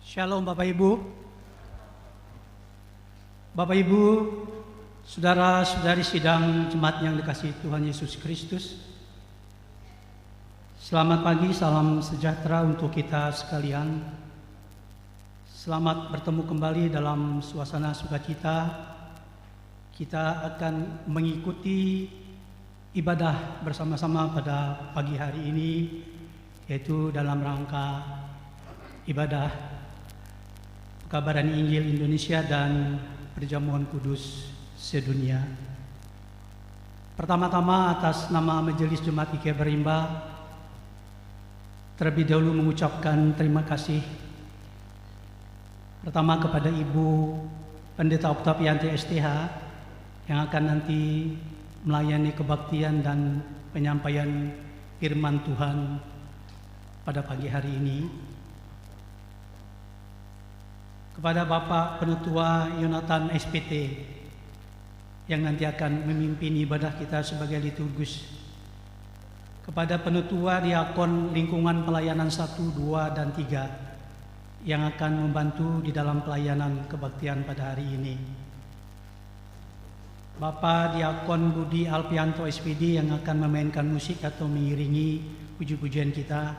Shalom Bapak Ibu. Bapak Ibu, saudara-saudari sidang jemaat yang dikasihi Tuhan Yesus Kristus. Selamat pagi, salam sejahtera untuk kita sekalian. Selamat bertemu kembali dalam suasana sukacita. Kita akan mengikuti ibadah bersama-sama pada pagi hari ini, yaitu dalam rangka ibadah Pekabaran Injil Indonesia dan Perjamuan Kudus sedunia. Pertama-tama atas nama Majelis Jemaat IKE Berimba, terlebih dahulu mengucapkan terima kasih pertama kepada Ibu Pendeta Oktavianti STH yang akan nanti melayani kebaktian dan penyampaian firman Tuhan pada pagi hari ini. Kepada Bapak Penutua Yonatan SPT yang nanti akan memimpin ibadah kita sebagai liturgus. Kepada Penutua Diakon Lingkungan Pelayanan 1, 2, dan 3 yang akan membantu di dalam pelayanan kebaktian pada hari ini. Bapak Diakon Budi Alpianto SPD yang akan memainkan musik atau mengiringi puji-pujian kita.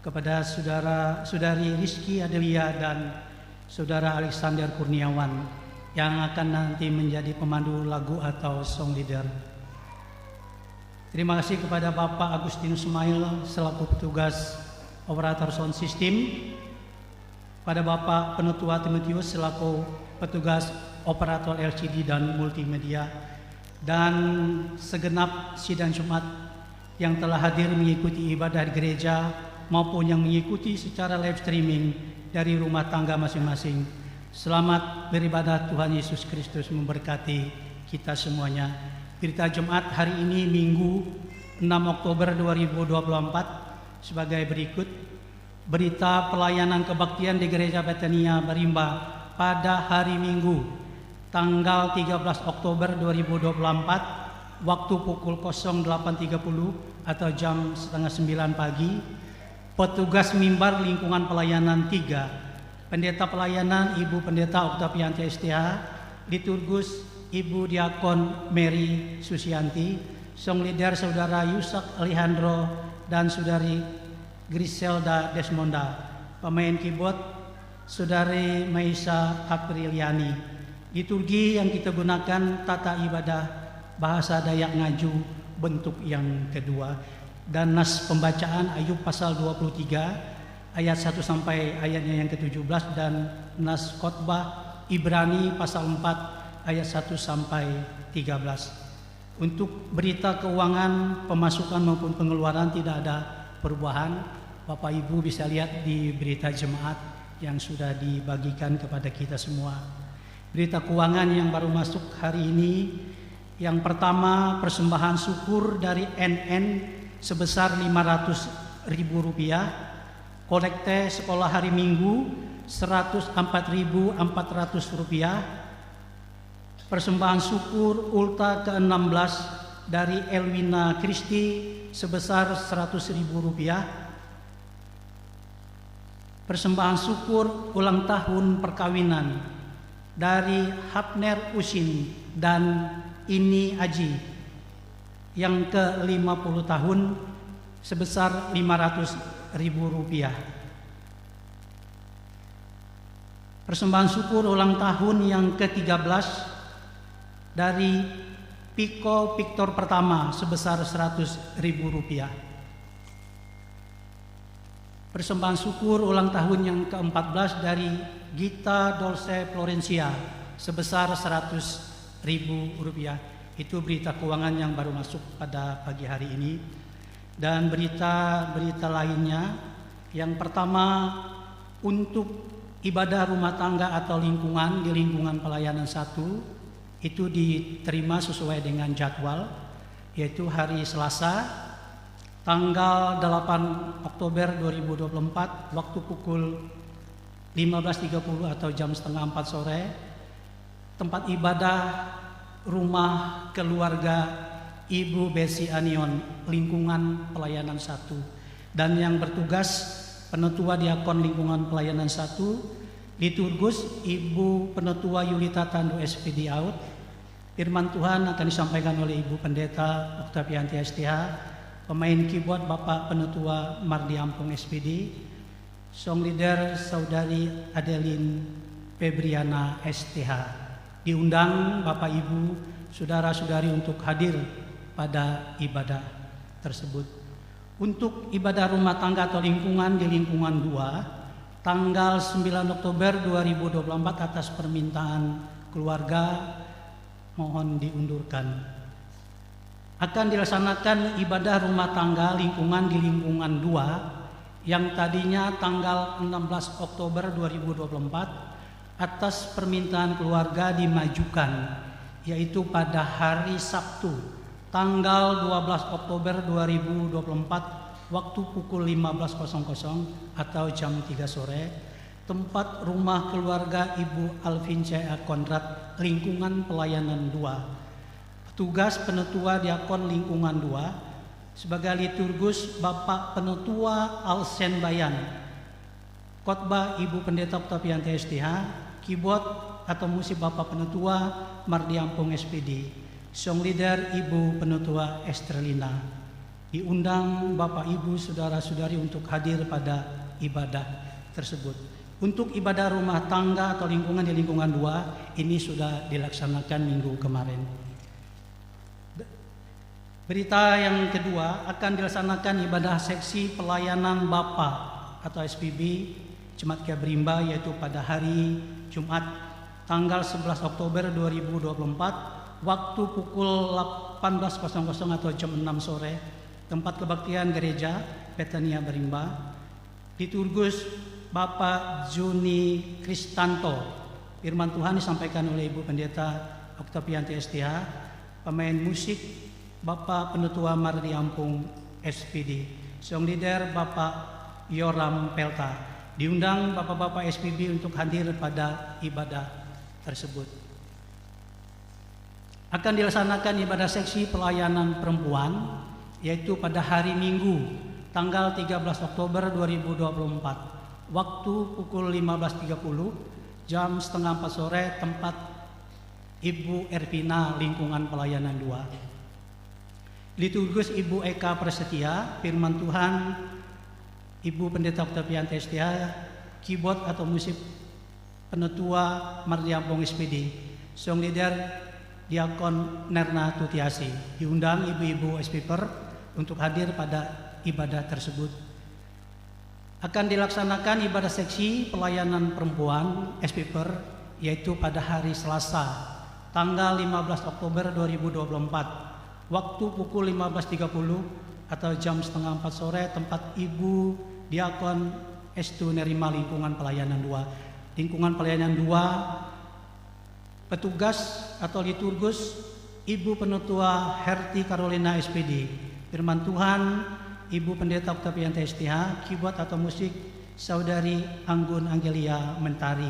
Kepada saudari Rizky Adelia dan Saudara Alexander Kurniawan yang akan nanti menjadi pemandu lagu atau song leader. Terima kasih kepada Bapak Agustinus Sumail selaku petugas operator sound system, pada Bapak Penutua Timotius selaku petugas operator LCD dan multimedia, dan segenap sidang Jumat yang telah hadir mengikuti ibadah di gereja maupun yang mengikuti secara live streaming dari rumah tangga masing-masing. Selamat beribadah, Tuhan Yesus Kristus memberkati kita semuanya. Berita Jumat hari ini Minggu 6 Oktober 2024 sebagai berikut. Berita pelayanan kebaktian di Gereja Betania Berimba pada hari Minggu tanggal 13 Oktober 2024 waktu pukul 08.30 atau jam setengah 9 pagi. Petugas mimbar lingkungan pelayanan 3, Pendeta pelayanan Ibu Pendeta Oktavianti STH, liturgus Ibu Diakon Mary Susianti, song leader Saudara Yusak Alejandro dan Saudari Griselda Desmonda, pemain keyboard Saudari Maisa Apriliani. Liturgi yang kita gunakan tata ibadah bahasa Dayak Ngaju bentuk yang kedua. Dan nas pembacaan Ayub pasal 23 ayat 1 sampai ayatnya yang ke-17, dan nas khotbah Ibrani pasal 4 ayat 1 sampai 13. Untuk berita keuangan, pemasukan maupun pengeluaran tidak ada perubahan. Bapak Ibu bisa lihat di berita jemaat yang sudah dibagikan kepada kita semua. Berita keuangan yang baru masuk hari ini, yang pertama persembahan syukur dari NN sebesar Rp500.000, kolekte sekolah hari Minggu Rp104.400, persembahan syukur ulta ke-16 dari Elwina Kristi sebesar Rp100.000, persembahan syukur ulang tahun perkawinan dari Hapner Usin dan Ini Aji yang ke-50 tahun sebesar Rp500.000. Persembahan syukur ulang tahun yang ke-13 dari Piko Victor pertama sebesar Rp100.000. Persembahan syukur ulang tahun yang ke-14 dari Gita Dolce Florencia sebesar Rp100.000. Itu berita keuangan yang baru masuk pada pagi hari ini. Dan berita-berita lainnya, yang pertama untuk ibadah rumah tangga atau lingkungan di lingkungan pelayanan 1 itu diterima sesuai dengan jadwal, yaitu hari Selasa tanggal 8 Oktober 2024 waktu pukul 15.30 atau jam setengah 4 sore, tempat ibadah rumah keluarga Ibu Besi Anion lingkungan pelayanan 1, dan yang bertugas Penetua Diakon Lingkungan Pelayanan 1, Liturgus Ibu Penetua Yulita Tandu SPD Out. Firman Tuhan akan disampaikan oleh Ibu Pendeta Oktavianti STH, pemain keyboard Bapak Penetua Mardi Ampung SPD, song leader Saudari Adeline Febriana STH. Diundang Bapak Ibu, saudara-saudari untuk hadir pada ibadah tersebut. Untuk ibadah rumah tangga atau lingkungan di lingkungan 2, tanggal 9 Oktober 2024 atas permintaan keluarga mohon diundurkan. Akan dilaksanakan ibadah rumah tangga lingkungan di lingkungan 2 yang tadinya tanggal 16 Oktober 2024 atas permintaan keluarga dimajukan, yaitu pada hari Sabtu tanggal 12 Oktober 2024 waktu pukul 15.00 atau jam 3 sore, tempat rumah keluarga Ibu Alvin C.A. Konrad, lingkungan pelayanan 2. Petugas Penetua Diakon Lingkungan 2 sebagai liturgus Bapak Penetua Alsen Bayan, khotbah Ibu Pendeta Oktavianti STH, keyboard atau musik Bapak Penetua Mardi Ampung SPD, song leader Ibu Penetua Estrelina. Diundang Bapak Ibu saudara-saudari untuk hadir pada ibadah tersebut. Untuk ibadah rumah tangga atau lingkungan di lingkungan 2 ini sudah dilaksanakan minggu kemarin. Berita yang kedua, akan dilaksanakan ibadah seksi pelayanan Bapa atau SPB Jemaat Geberimba, yaitu pada hari Jumat tanggal 11 Oktober 2024 waktu pukul 18.00 atau jam 6 sore, tempat kebaktian gereja Betania Berimba. Liturgus Bapak Juni Kristanto. Firman Tuhan disampaikan oleh Ibu Pendeta Oktavianti STH, pemain musik Bapak Penetua Mardi Ampung SPD, song leader Bapak Yoram Pelta. Diundang Bapak-Bapak SPB untuk hadir pada ibadah tersebut. Akan dilaksanakan ibadah seksi pelayanan perempuan, yaitu pada hari Minggu tanggal 13 Oktober 2024 waktu pukul 15.30 jam setengah 4 sore, tempat Ibu Ervina Lingkungan Pelayanan 2. Liturgus Ibu Eka Prasetya. Firman Tuhan Ibu Pendeta Oktavianti STH, keyboard atau musik Penetua Mardi Ampung SPD, song leader Diakon Nerna Tutiasi. Diundang ibu-ibu SPPer untuk hadir pada ibadah tersebut. Akan dilaksanakan ibadah seksi pelayanan perempuan SPPer, yaitu pada hari Selasa tanggal 15 Oktober 2024 waktu pukul 15.30 atau jam setengah 4 sore, tempat Ibu Diakon Estu Nerima Lingkungan Pelayanan 2. Lingkungan Pelayanan 2, petugas atau liturgus Ibu Penetua Herti Carolina SPD. Firman Tuhan Ibu Pendeta Oktavianti STH, keyboard atau musik Saudari Anggun Angelia Mentari,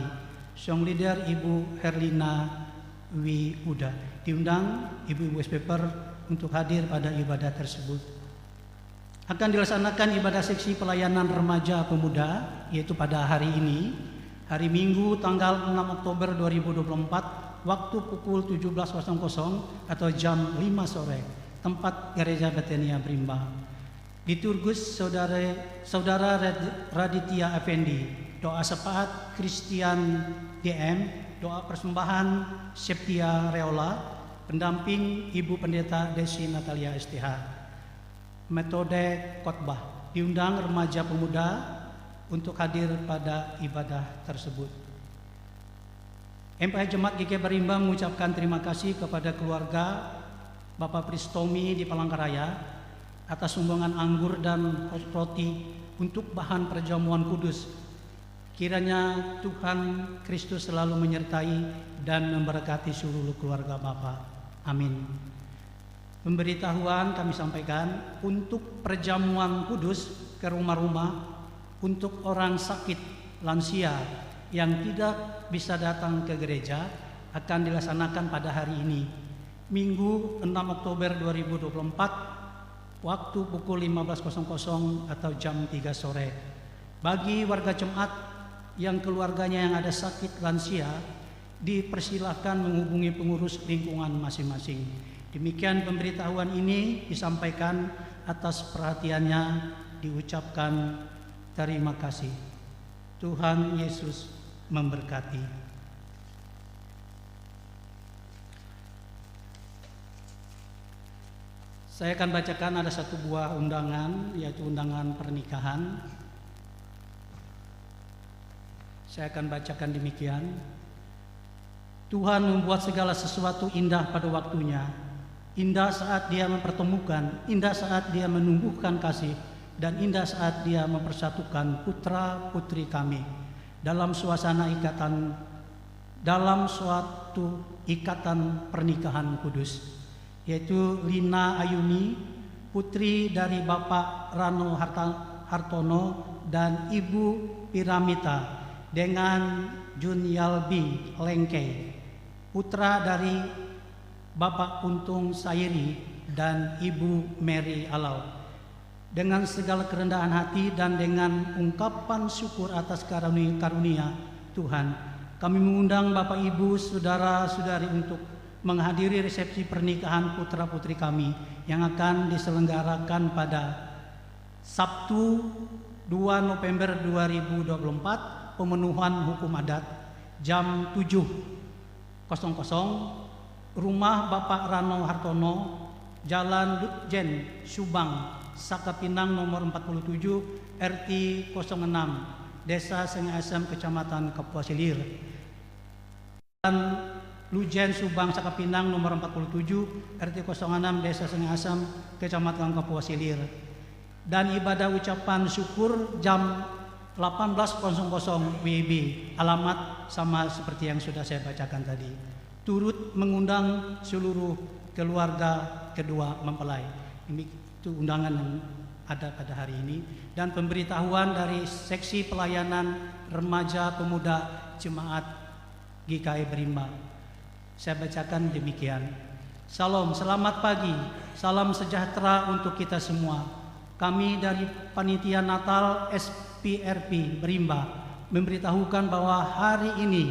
song leader Ibu Herlina Wiuda. Diundang ibu-ibu SPPer untuk hadir pada ibadah tersebut. Akan dilaksanakan ibadah seksi pelayanan remaja pemuda, yaitu pada hari ini, hari Minggu tanggal 6 Oktober 2024 waktu pukul 17.00 atau jam 5 sore, tempat Gereja Betania Berimba. Liturgus Saudara Raditya Effendi, doa syafaat Christian DM, doa persembahan Septia Reola, pendamping Ibu Pendeta Desi Natalia STH. Metode khotbah. Diundang remaja pemuda untuk hadir pada ibadah tersebut. MPH Jemaat GK Berimba mengucapkan terima kasih kepada keluarga Bapak Pristomi di Palangkaraya atas sumbangan anggur dan roti untuk bahan perjamuan kudus. Kiranya Tuhan Kristus selalu menyertai dan memberkati seluruh keluarga Bapak. Amin. Pemberitahuan kami sampaikan untuk perjamuan kudus ke rumah-rumah untuk orang sakit lansia yang tidak bisa datang ke gereja akan dilaksanakan pada hari ini, Minggu 6 Oktober 2024 waktu pukul 15.00 atau jam 3 sore, Bagi warga jemaat yang keluarganya yang ada sakit lansia, dipersilahkan menghubungi pengurus lingkungan masing-masing. Demikian pemberitahuan ini disampaikan, atas perhatiannya diucapkan terima kasih. Tuhan Yesus memberkati. Saya akan bacakan ada satu buah undangan, yaitu undangan pernikahan. Saya akan bacakan demikian. Tuhan membuat segala sesuatu indah pada waktunya. Indah saat Dia mempertemukan, indah saat Dia menumbuhkan kasih, dan indah saat Dia mempersatukan putra-putri kami dalam suatu ikatan pernikahan kudus, yaitu Lina Ayuni, putri dari Bapak Rano Hartono dan Ibu Piramita, dengan Junyalbi Lengke, putra dari Bapak Untung Sairi dan Ibu Mary Alau. Dengan segala kerendahan hati dan dengan ungkapan syukur atas karunia Tuhan, kami mengundang Bapak Ibu, saudara-saudari untuk menghadiri resepsi pernikahan putra-putri kami yang akan diselenggarakan pada Sabtu 2 November 2024, pemenuhan hukum adat jam 7.00, rumah Bapak Rano Hartono, Jalan Lutjen Subang, Sakapinang nomor 47, RT 06, Desa Sungai Asam, Kecamatan Kapuas Ilir. Dan Lujen Subang Sakapinang nomor 47, RT 06, Desa Sungai Asam, Kecamatan Kapuas Ilir. Dan ibadah ucapan syukur jam 18.00 WIB, alamat sama seperti yang sudah saya bacakan tadi. Turut mengundang seluruh keluarga kedua mempelai. Itu undangan yang ada pada hari ini. Dan pemberitahuan dari Seksi Pelayanan Remaja Pemuda Jemaat GKI Berimba. Saya bacakan demikian. Salam, selamat pagi, salam sejahtera untuk kita semua. Kami dari Panitia Natal SPRP Berimba memberitahukan bahwa hari ini,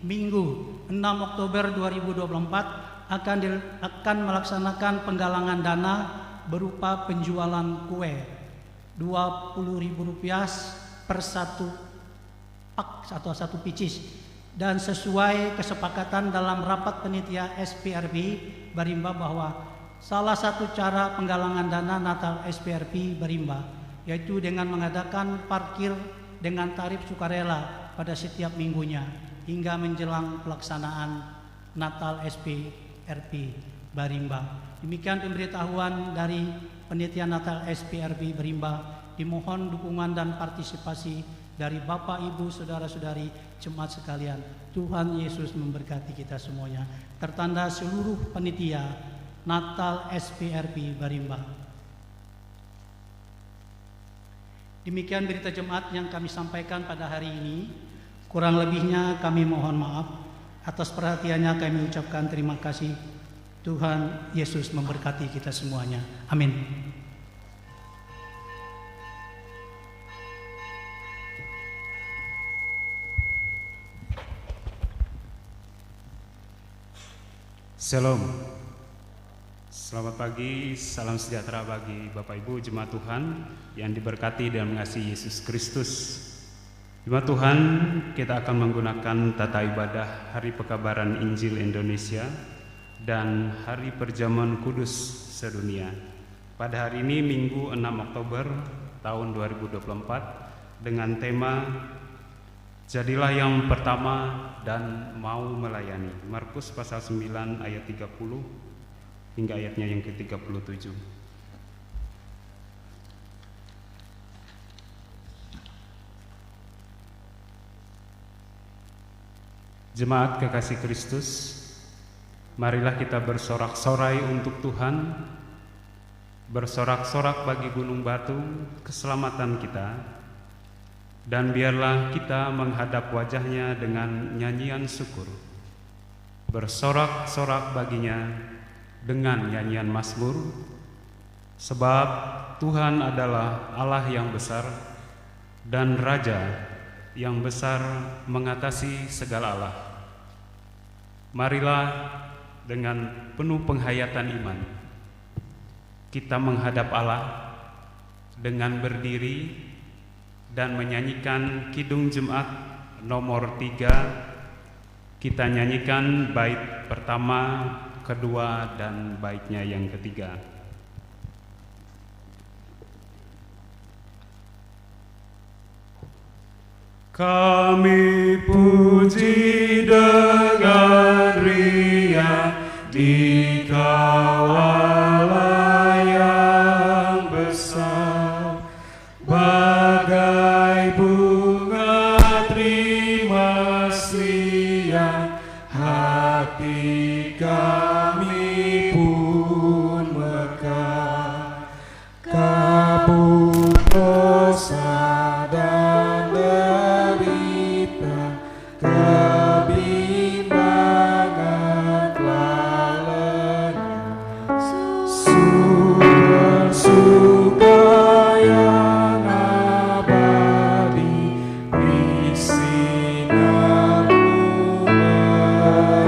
Minggu 6 Oktober 2024, akan melaksanakan penggalangan dana berupa penjualan kue Rp20.000 per satu pak atau satu picis, dan sesuai kesepakatan dalam rapat panitia SPRP Berimba bahwa salah satu cara penggalangan dana Natal SPRP Berimba yaitu dengan mengadakan parkir dengan tarif sukarela pada setiap minggunya hingga menjelang pelaksanaan Natal SPRP Berimba. Demikian pemberitahuan dari Panitia Natal SPRP Berimba. Dimohon dukungan dan partisipasi dari Bapak, Ibu, saudara-saudari jemaat sekalian. Tuhan Yesus memberkati kita semuanya. Tertanda seluruh panitia Natal SPRP Berimba. Demikian berita jemaat yang kami sampaikan pada hari ini. Kurang lebihnya kami mohon maaf. Atas perhatiannya kami ucapkan terima kasih. Tuhan Yesus memberkati kita semuanya. Amin. Shalom. Selamat pagi, salam sejahtera bagi Bapak Ibu jemaat Tuhan yang diberkati dan mengasihi Yesus Kristus. Jemaat Tuhan, kita akan menggunakan tata ibadah Hari Pekabaran Injil Indonesia dan Hari Perjamuan Kudus Sedunia. Pada hari ini Minggu 6 Oktober tahun 2024 dengan tema Jadilah yang pertama dan mau melayani. Markus pasal 9 ayat 30 hingga ayatnya yang ke-37. Jemaat kekasih Kristus, marilah kita bersorak-sorai untuk Tuhan, bersorak-sorak bagi gunung batu keselamatan kita, dan biarlah kita menghadap wajahnya dengan nyanyian syukur, bersorak-sorak baginya dengan nyanyian mazmur, sebab Tuhan adalah Allah yang besar, dan Raja yang besar mengatasi segala Allah. Marilah dengan penuh penghayatan iman kita menghadap Allah dengan berdiri dan menyanyikan Kidung Jemaat nomor 3. Kita nyanyikan bait pertama, kedua, dan baitnya yang ketiga. Kami puji dengan riang di kawal yang besar, bagai bunga trimasi yang hati kami pun mekar. Kabut dosa dan derita, kebimbangan telah lenyap. Sumber suka yang abadi di sinar-Mu menyerang.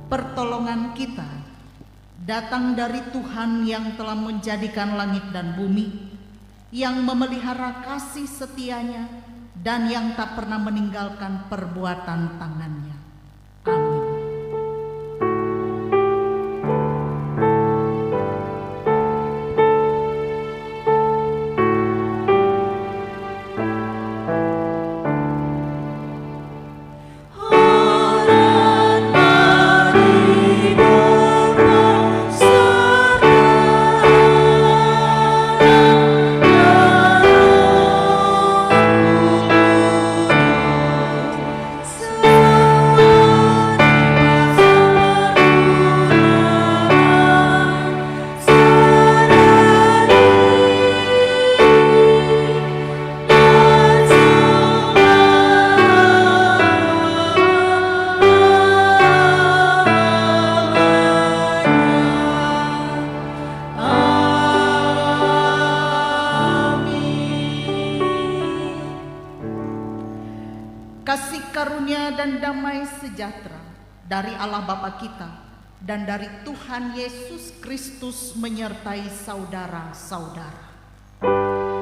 Pertolongan kita datang dari Tuhan yang telah menjadikan langit dan bumi, yang memelihara kasih setianya dan yang tak pernah meninggalkan perbuatan tangannya. Amin. Kasih karunia dan damai sejahtera dari Allah Bapa kita dan dari Tuhan Yesus Kristus menyertai saudara-saudara. Amin.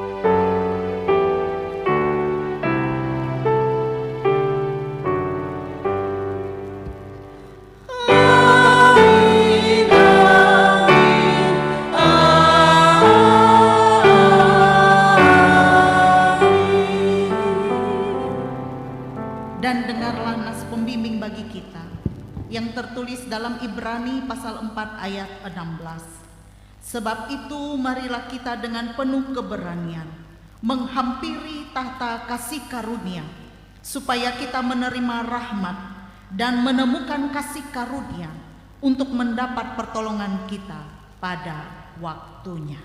yang tertulis dalam Ibrani pasal 4 ayat 16. Sebab itu marilah kita dengan penuh keberanian menghampiri tahta kasih karunia, supaya kita menerima rahmat dan menemukan kasih karunia untuk mendapat pertolongan kita pada waktunya.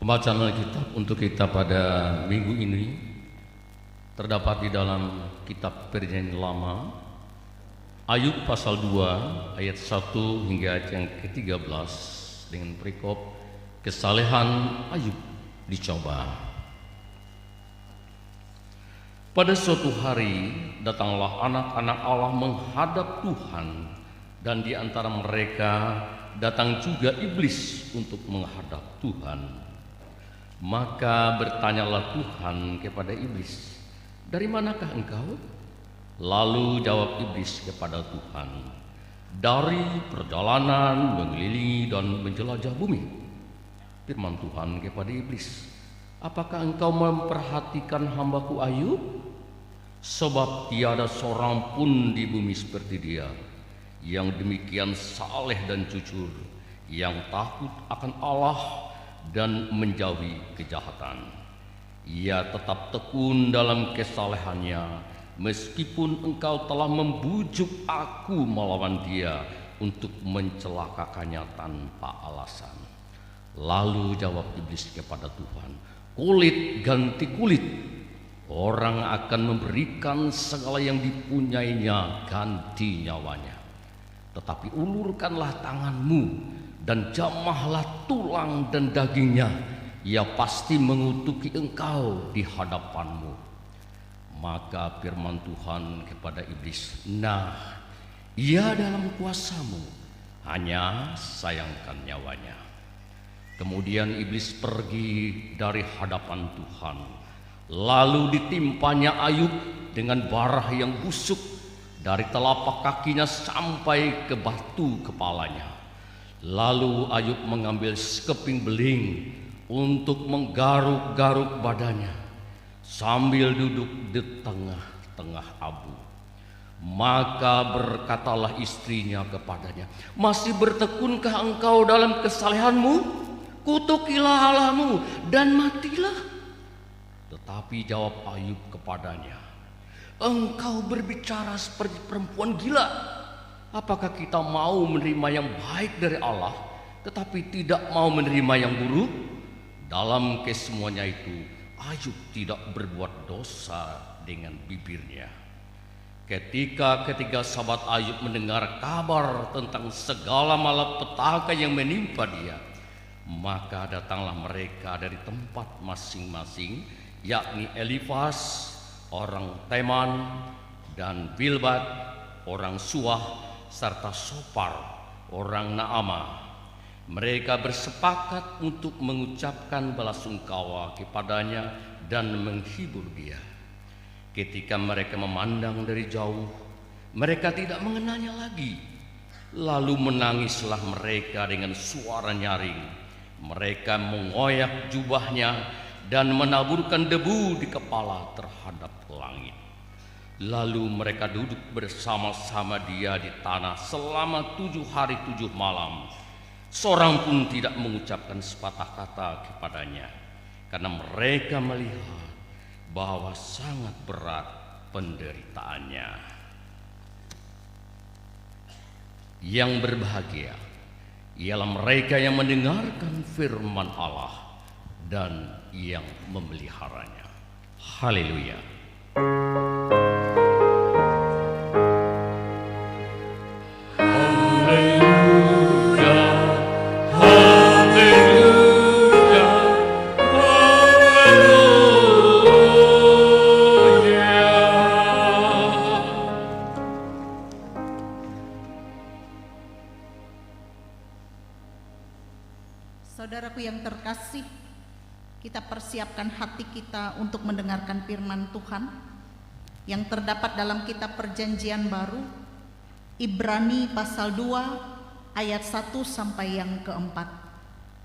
Pembacaan Alkitab untuk kita pada minggu ini terdapat di dalam kitab Perjanjian Lama, Ayub pasal 2 ayat 1 hingga ayat yang ke-13 dengan perikop kesalehan Ayub dicoba. Pada suatu hari datanglah anak-anak Allah menghadap Tuhan, dan di antara mereka datang juga iblis untuk menghadap Tuhan. Maka bertanyalah Tuhan kepada iblis, "Dari manakah engkau?" Lalu jawab iblis kepada Tuhan, "Dari perjalanan mengelilingi dan menjelajah bumi." Firman Tuhan kepada iblis, "Apakah engkau memperhatikan hambaku Ayub? Sebab tiada seorang pun di bumi seperti dia, yang demikian saleh dan jujur, yang takut akan Allah dan menjauhi kejahatan. Ia tetap tekun dalam kesalehannya, meskipun engkau telah membujuk aku melawan dia untuk mencelakakannya tanpa alasan." Lalu jawab iblis kepada Tuhan, "Kulit ganti kulit. Orang akan memberikan segala yang dipunyainya ganti nyawanya. Tetapi ulurkanlah tanganmu dan jamahlah tulang dan dagingnya. Ia pasti mengutuki engkau di hadapanmu." Maka firman Tuhan kepada iblis, "Nah, ia dalam kuasamu, hanya sayangkan nyawanya." Kemudian iblis pergi dari hadapan Tuhan. Lalu ditimpanya Ayub dengan bara yang busuk dari telapak kakinya sampai ke batu kepalanya. Lalu Ayub mengambil sekeping beling untuk menggaruk-garuk badannya sambil duduk di tengah-tengah abu. Maka berkatalah istrinya kepadanya, "Masih bertekunkah engkau dalam kesalehanmu? Kutukilah Allahmu dan matilah." Tetapi jawab Ayub kepadanya, "Engkau berbicara seperti perempuan gila. Apakah kita mau menerima yang baik dari Allah, tetapi tidak mau menerima yang buruk?" Dalam kesemuanya itu, Ayub tidak berbuat dosa dengan bibirnya. Ketika ketiga sahabat Ayub mendengar kabar tentang segala malapetaka yang menimpa dia, maka datanglah mereka dari tempat masing-masing, yakni Elifas orang Teman dan Bildad orang Suah serta Sopar orang Naamah. Mereka bersepakat untuk mengucapkan belasungkawa kepadanya dan menghibur dia. Ketika mereka memandang dari jauh, mereka tidak mengenalnya lagi. Lalu menangislah mereka dengan suara nyaring. Mereka mengoyak jubahnya dan menaburkan debu di kepala terhadap langit. Lalu mereka duduk bersama-sama dia di tanah selama 7 hari 7 malam. Seorang pun tidak mengucapkan sepatah kata kepadanya, karena mereka melihat bahwa sangat berat penderitaannya. Yang berbahagia ialah mereka yang mendengarkan firman Allah dan yang memeliharanya. Haleluya. Saudaraku yang terkasih, kita persiapkan hati kita untuk mendengarkan firman Tuhan yang terdapat dalam kitab Perjanjian Baru, Ibrani pasal 2 ayat 1 sampai yang keempat.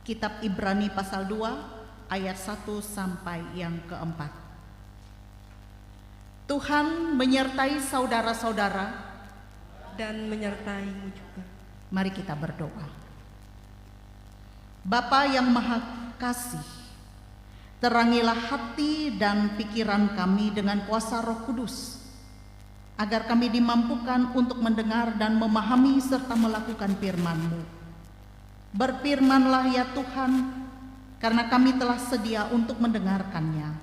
Kitab Ibrani pasal 2 ayat 1 sampai yang keempat. Tuhan menyertai saudara-saudara dan menyertaimu juga. Mari kita berdoa. Bapa yang Maha Kasih, terangilah hati dan pikiran kami dengan kuasa Roh Kudus, agar kami dimampukan untuk mendengar dan memahami serta melakukan firman-Mu. Berfirmanlah ya Tuhan, karena kami telah sedia untuk mendengarkannya.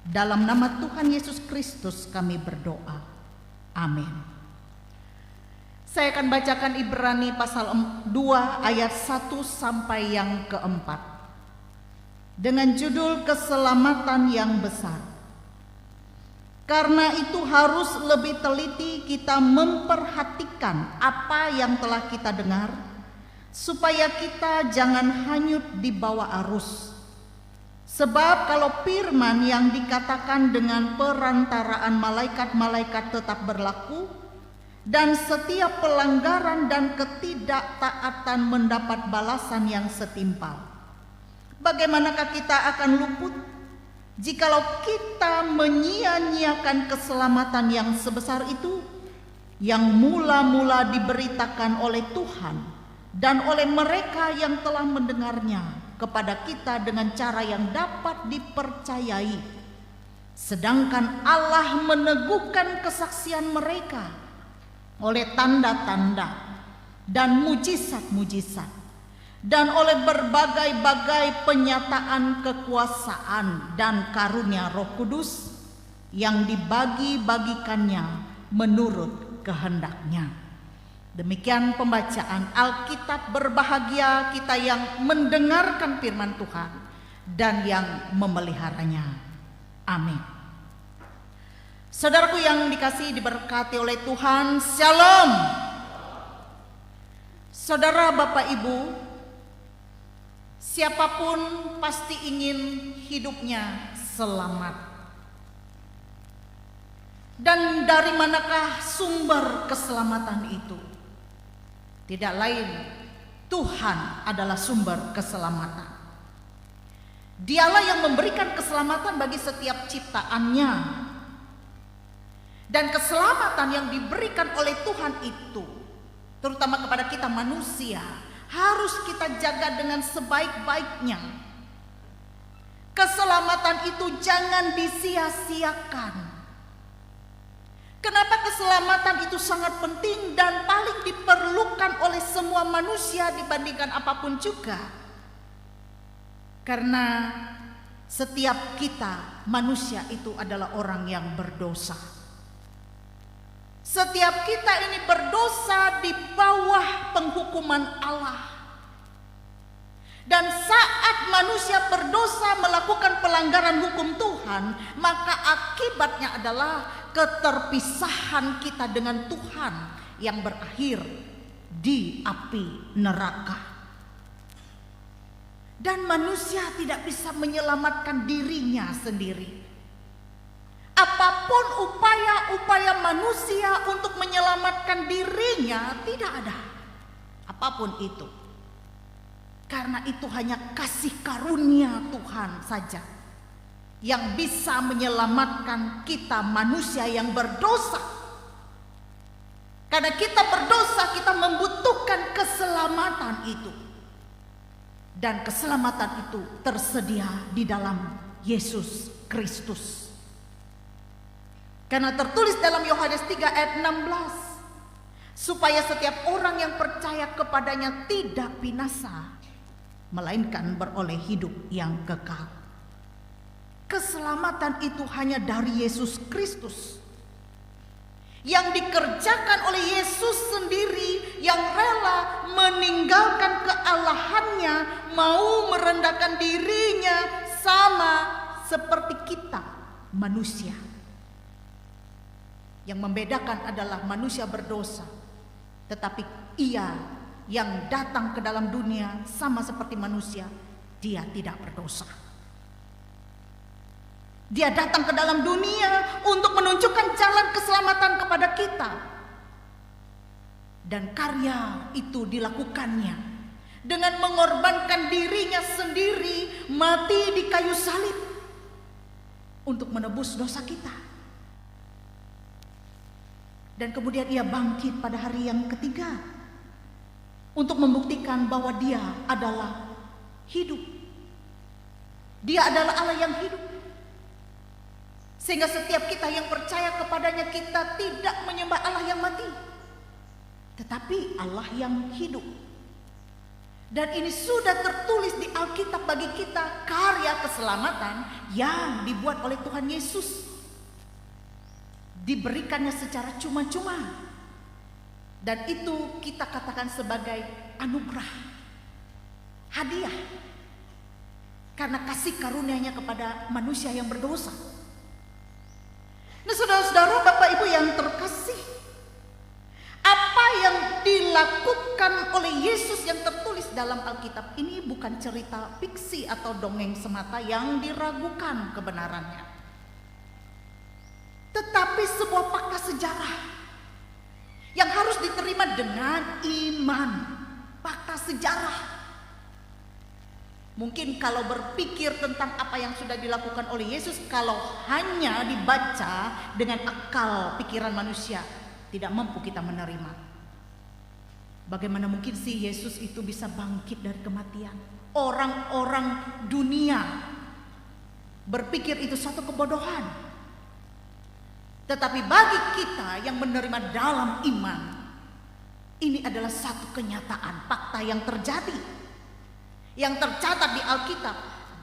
Dalam nama Tuhan Yesus Kristus kami berdoa. Amin. Saya akan bacakan Ibrani pasal 2 ayat 1 sampai yang keempat dengan judul keselamatan yang besar. Karena itu harus lebih teliti kita memperhatikan apa yang telah kita dengar, supaya kita jangan hanyut di bawah arus. Sebab kalau firman yang dikatakan dengan perantaraan malaikat-malaikat tetap berlaku, dan setiap pelanggaran dan ketidaktaatan mendapat balasan yang setimpal, bagaimanakah kita akan luput jikalau kita menyia-nyiakan keselamatan yang sebesar itu, yang mula-mula diberitakan oleh Tuhan dan oleh mereka yang telah mendengarnya kepada kita dengan cara yang dapat dipercayai, sedangkan Allah meneguhkan kesaksian mereka oleh tanda-tanda dan mujizat-mujizat, dan oleh berbagai-bagai penyataan kekuasaan dan karunia Roh Kudus yang dibagi-bagikannya menurut kehendaknya. Demikian pembacaan Alkitab. Berbahagia kita yang mendengarkan firman Tuhan dan yang memeliharanya. Amin. Saudaraku yang dikasihi diberkati oleh Tuhan, Shalom. Saudara, Bapak, Ibu, siapapun pasti ingin hidupnya selamat. Dan dari manakah sumber keselamatan itu? Tidak lain, Tuhan adalah sumber keselamatan. Dialah yang memberikan keselamatan bagi setiap ciptaannya. Dan keselamatan yang diberikan oleh Tuhan itu, terutama kepada kita manusia, harus kita jaga dengan sebaik-baiknya. Keselamatan itu jangan disia-siakan. Kenapa keselamatan itu sangat penting dan paling diperlukan oleh semua manusia dibandingkan apapun juga? Karena setiap kita manusia itu adalah orang yang berdosa. Setiap kita ini berdosa di bawah penghukuman Allah. Dan saat manusia berdosa melakukan pelanggaran hukum Tuhan, maka akibatnya adalah keterpisahan kita dengan Tuhan yang berakhir di api neraka. Dan manusia tidak bisa menyelamatkan dirinya sendiri. Apapun upaya-upaya manusia untuk menyelamatkan dirinya tidak ada. Apapun itu. Karena itu hanya kasih karunia Tuhan saja yang bisa menyelamatkan kita manusia yang berdosa. Karena kita berdosa, kita membutuhkan keselamatan itu. Dan keselamatan itu tersedia di dalam Yesus Kristus. Karena tertulis dalam Yohanes 3 ayat 16, supaya setiap orang yang percaya kepadanya tidak binasa, melainkan beroleh hidup yang kekal. Keselamatan itu hanya dari Yesus Kristus, yang dikerjakan oleh Yesus sendiri, yang rela meninggalkan kealahannya, mau merendahkan dirinya sama seperti kita manusia. Yang membedakan adalah manusia berdosa, tetapi ia yang datang ke dalam dunia sama seperti manusia, dia tidak berdosa. Dia datang ke dalam dunia untuk menunjukkan jalan keselamatan kepada kita. Dan karya itu dilakukannya dengan mengorbankan dirinya sendiri, mati di kayu salib untuk menebus dosa kita. Dan kemudian ia bangkit pada hari yang ketiga untuk membuktikan bahwa dia adalah hidup. Dia adalah Allah yang hidup. Sehingga setiap kita yang percaya kepadanya, kita tidak menyembah Allah yang mati, tetapi Allah yang hidup. Dan ini sudah tertulis di Alkitab bagi kita, karya keselamatan yang dibuat oleh Tuhan Yesus. Diberikannya secara cuma-cuma. Dan itu kita katakan sebagai anugerah, hadiah, karena kasih karunia-Nya kepada manusia yang berdosa. Nah, saudara-saudara, Bapak Ibu yang terkasih, apa yang dilakukan oleh Yesus yang tertulis dalam Alkitab ini bukan cerita fiksi atau dongeng semata yang diragukan kebenarannya, tetapi sebuah fakta sejarah yang harus diterima dengan iman. Fakta sejarah. Mungkin kalau berpikir tentang apa yang sudah dilakukan oleh Yesus, kalau hanya dibaca dengan akal pikiran manusia, tidak mampu kita menerima. Bagaimana mungkin sih Yesus itu bisa bangkit dari kematian? Orang-orang dunia berpikir itu suatu kebodohan. Tetapi bagi kita yang menerima dalam iman, ini adalah satu kenyataan, fakta yang terjadi, yang tercatat di Alkitab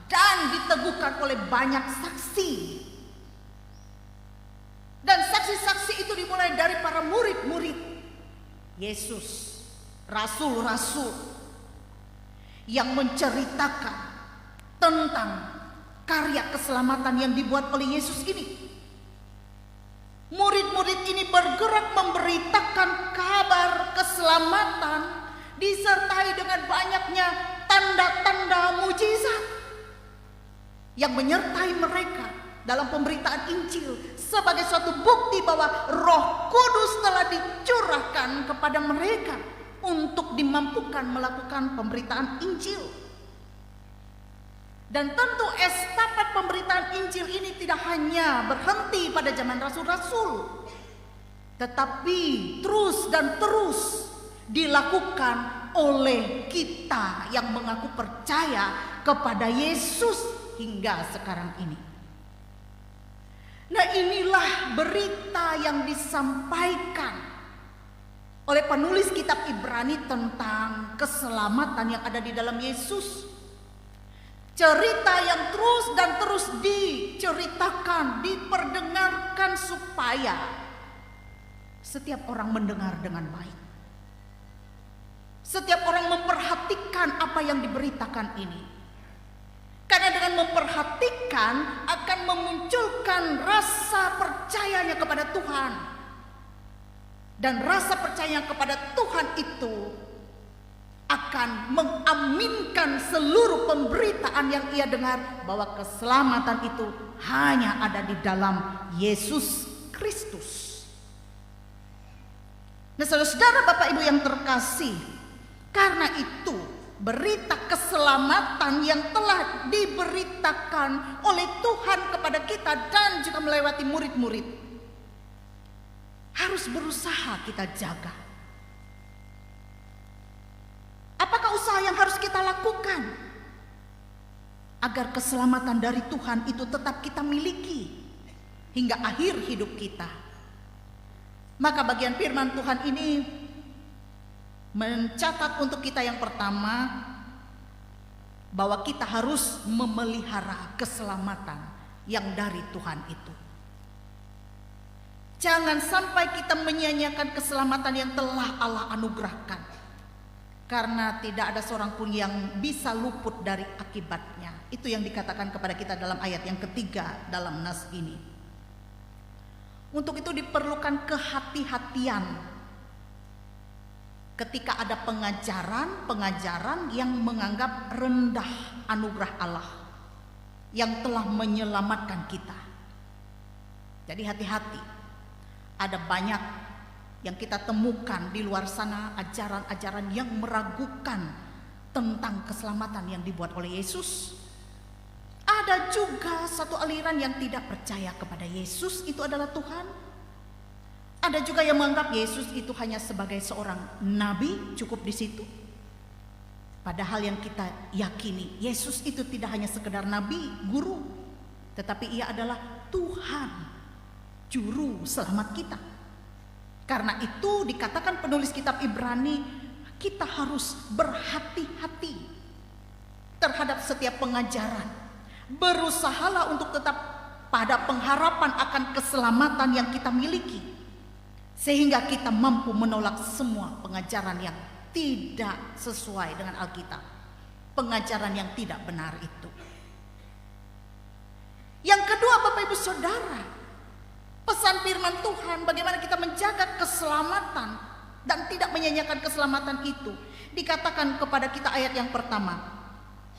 dan diteguhkan oleh banyak saksi. Dan saksi-saksi itu dimulai dari para murid-murid Yesus, rasul-rasul yang menceritakan tentang karya keselamatan yang dibuat oleh Yesus ini. Murid-murid ini bergerak memberitakan kabar keselamatan disertai dengan banyaknya tanda-tanda mujizat yang menyertai mereka dalam pemberitaan Injil sebagai suatu bukti bahwa Roh Kudus telah dicurahkan kepada mereka untuk dimampukan melakukan pemberitaan Injil. Dan tentu estafet pemberitaan Injil ini tidak hanya berhenti pada zaman rasul-rasul, tetapi terus dan terus dilakukan oleh kita yang mengaku percaya kepada Yesus hingga sekarang ini. Nah, inilah berita yang disampaikan oleh penulis kitab Ibrani tentang keselamatan yang ada di dalam Yesus. Cerita yang terus dan terus diceritakan, diperdengarkan supaya setiap orang mendengar dengan baik. Setiap orang memperhatikan apa yang diberitakan ini. Karena dengan memperhatikan akan memunculkan rasa percayanya kepada Tuhan. Dan rasa percaya kepada Tuhan itu akan mengaminkan seluruh pemberitaan yang ia dengar bahwa keselamatan itu hanya ada di dalam Yesus Kristus. Nah, saudara-saudara, Bapak Ibu yang terkasih, karena itu berita keselamatan yang telah diberitakan oleh Tuhan kepada kita dan juga melewati murid-murid harus berusaha kita jaga. Apakah usaha yang harus kita lakukan agar keselamatan dari Tuhan itu tetap kita miliki hingga akhir hidup kita? Maka bagian firman Tuhan ini mencatat untuk kita yang pertama bahwa kita harus memelihara keselamatan yang dari Tuhan itu. Jangan sampai kita menyia-nyiakan keselamatan yang telah Allah anugerahkan, karena tidak ada seorang pun yang bisa luput dari akibatnya. Itu yang dikatakan kepada kita dalam ayat yang ketiga dalam nas ini. Untuk itu diperlukan kehati-hatian ketika ada pengajaran yang menganggap rendah anugerah Allah yang telah menyelamatkan kita. Jadi hati-hati. Ada banyak yang kita temukan di luar sana, ajaran-ajaran yang meragukan tentang keselamatan yang dibuat oleh Yesus. Ada juga satu aliran yang tidak percaya kepada Yesus itu adalah Tuhan. Ada juga yang menganggap Yesus itu hanya sebagai seorang nabi, cukup di situ. Padahal yang kita yakini, Yesus itu tidak hanya sekedar nabi, guru, tetapi ia adalah Tuhan, juru selamat kita. Karena itu dikatakan penulis kitab Ibrani, kita harus berhati-hati terhadap setiap pengajaran. Berusahalah untuk tetap pada pengharapan akan keselamatan yang kita miliki, sehingga kita mampu menolak semua pengajaran yang tidak sesuai dengan Alkitab, pengajaran yang tidak benar itu. Yang kedua, Bapak Ibu Saudara, pesan firman Tuhan bagaimana kita menjaga keselamatan dan tidak menyanyiakan keselamatan itu dikatakan kepada kita ayat yang pertama.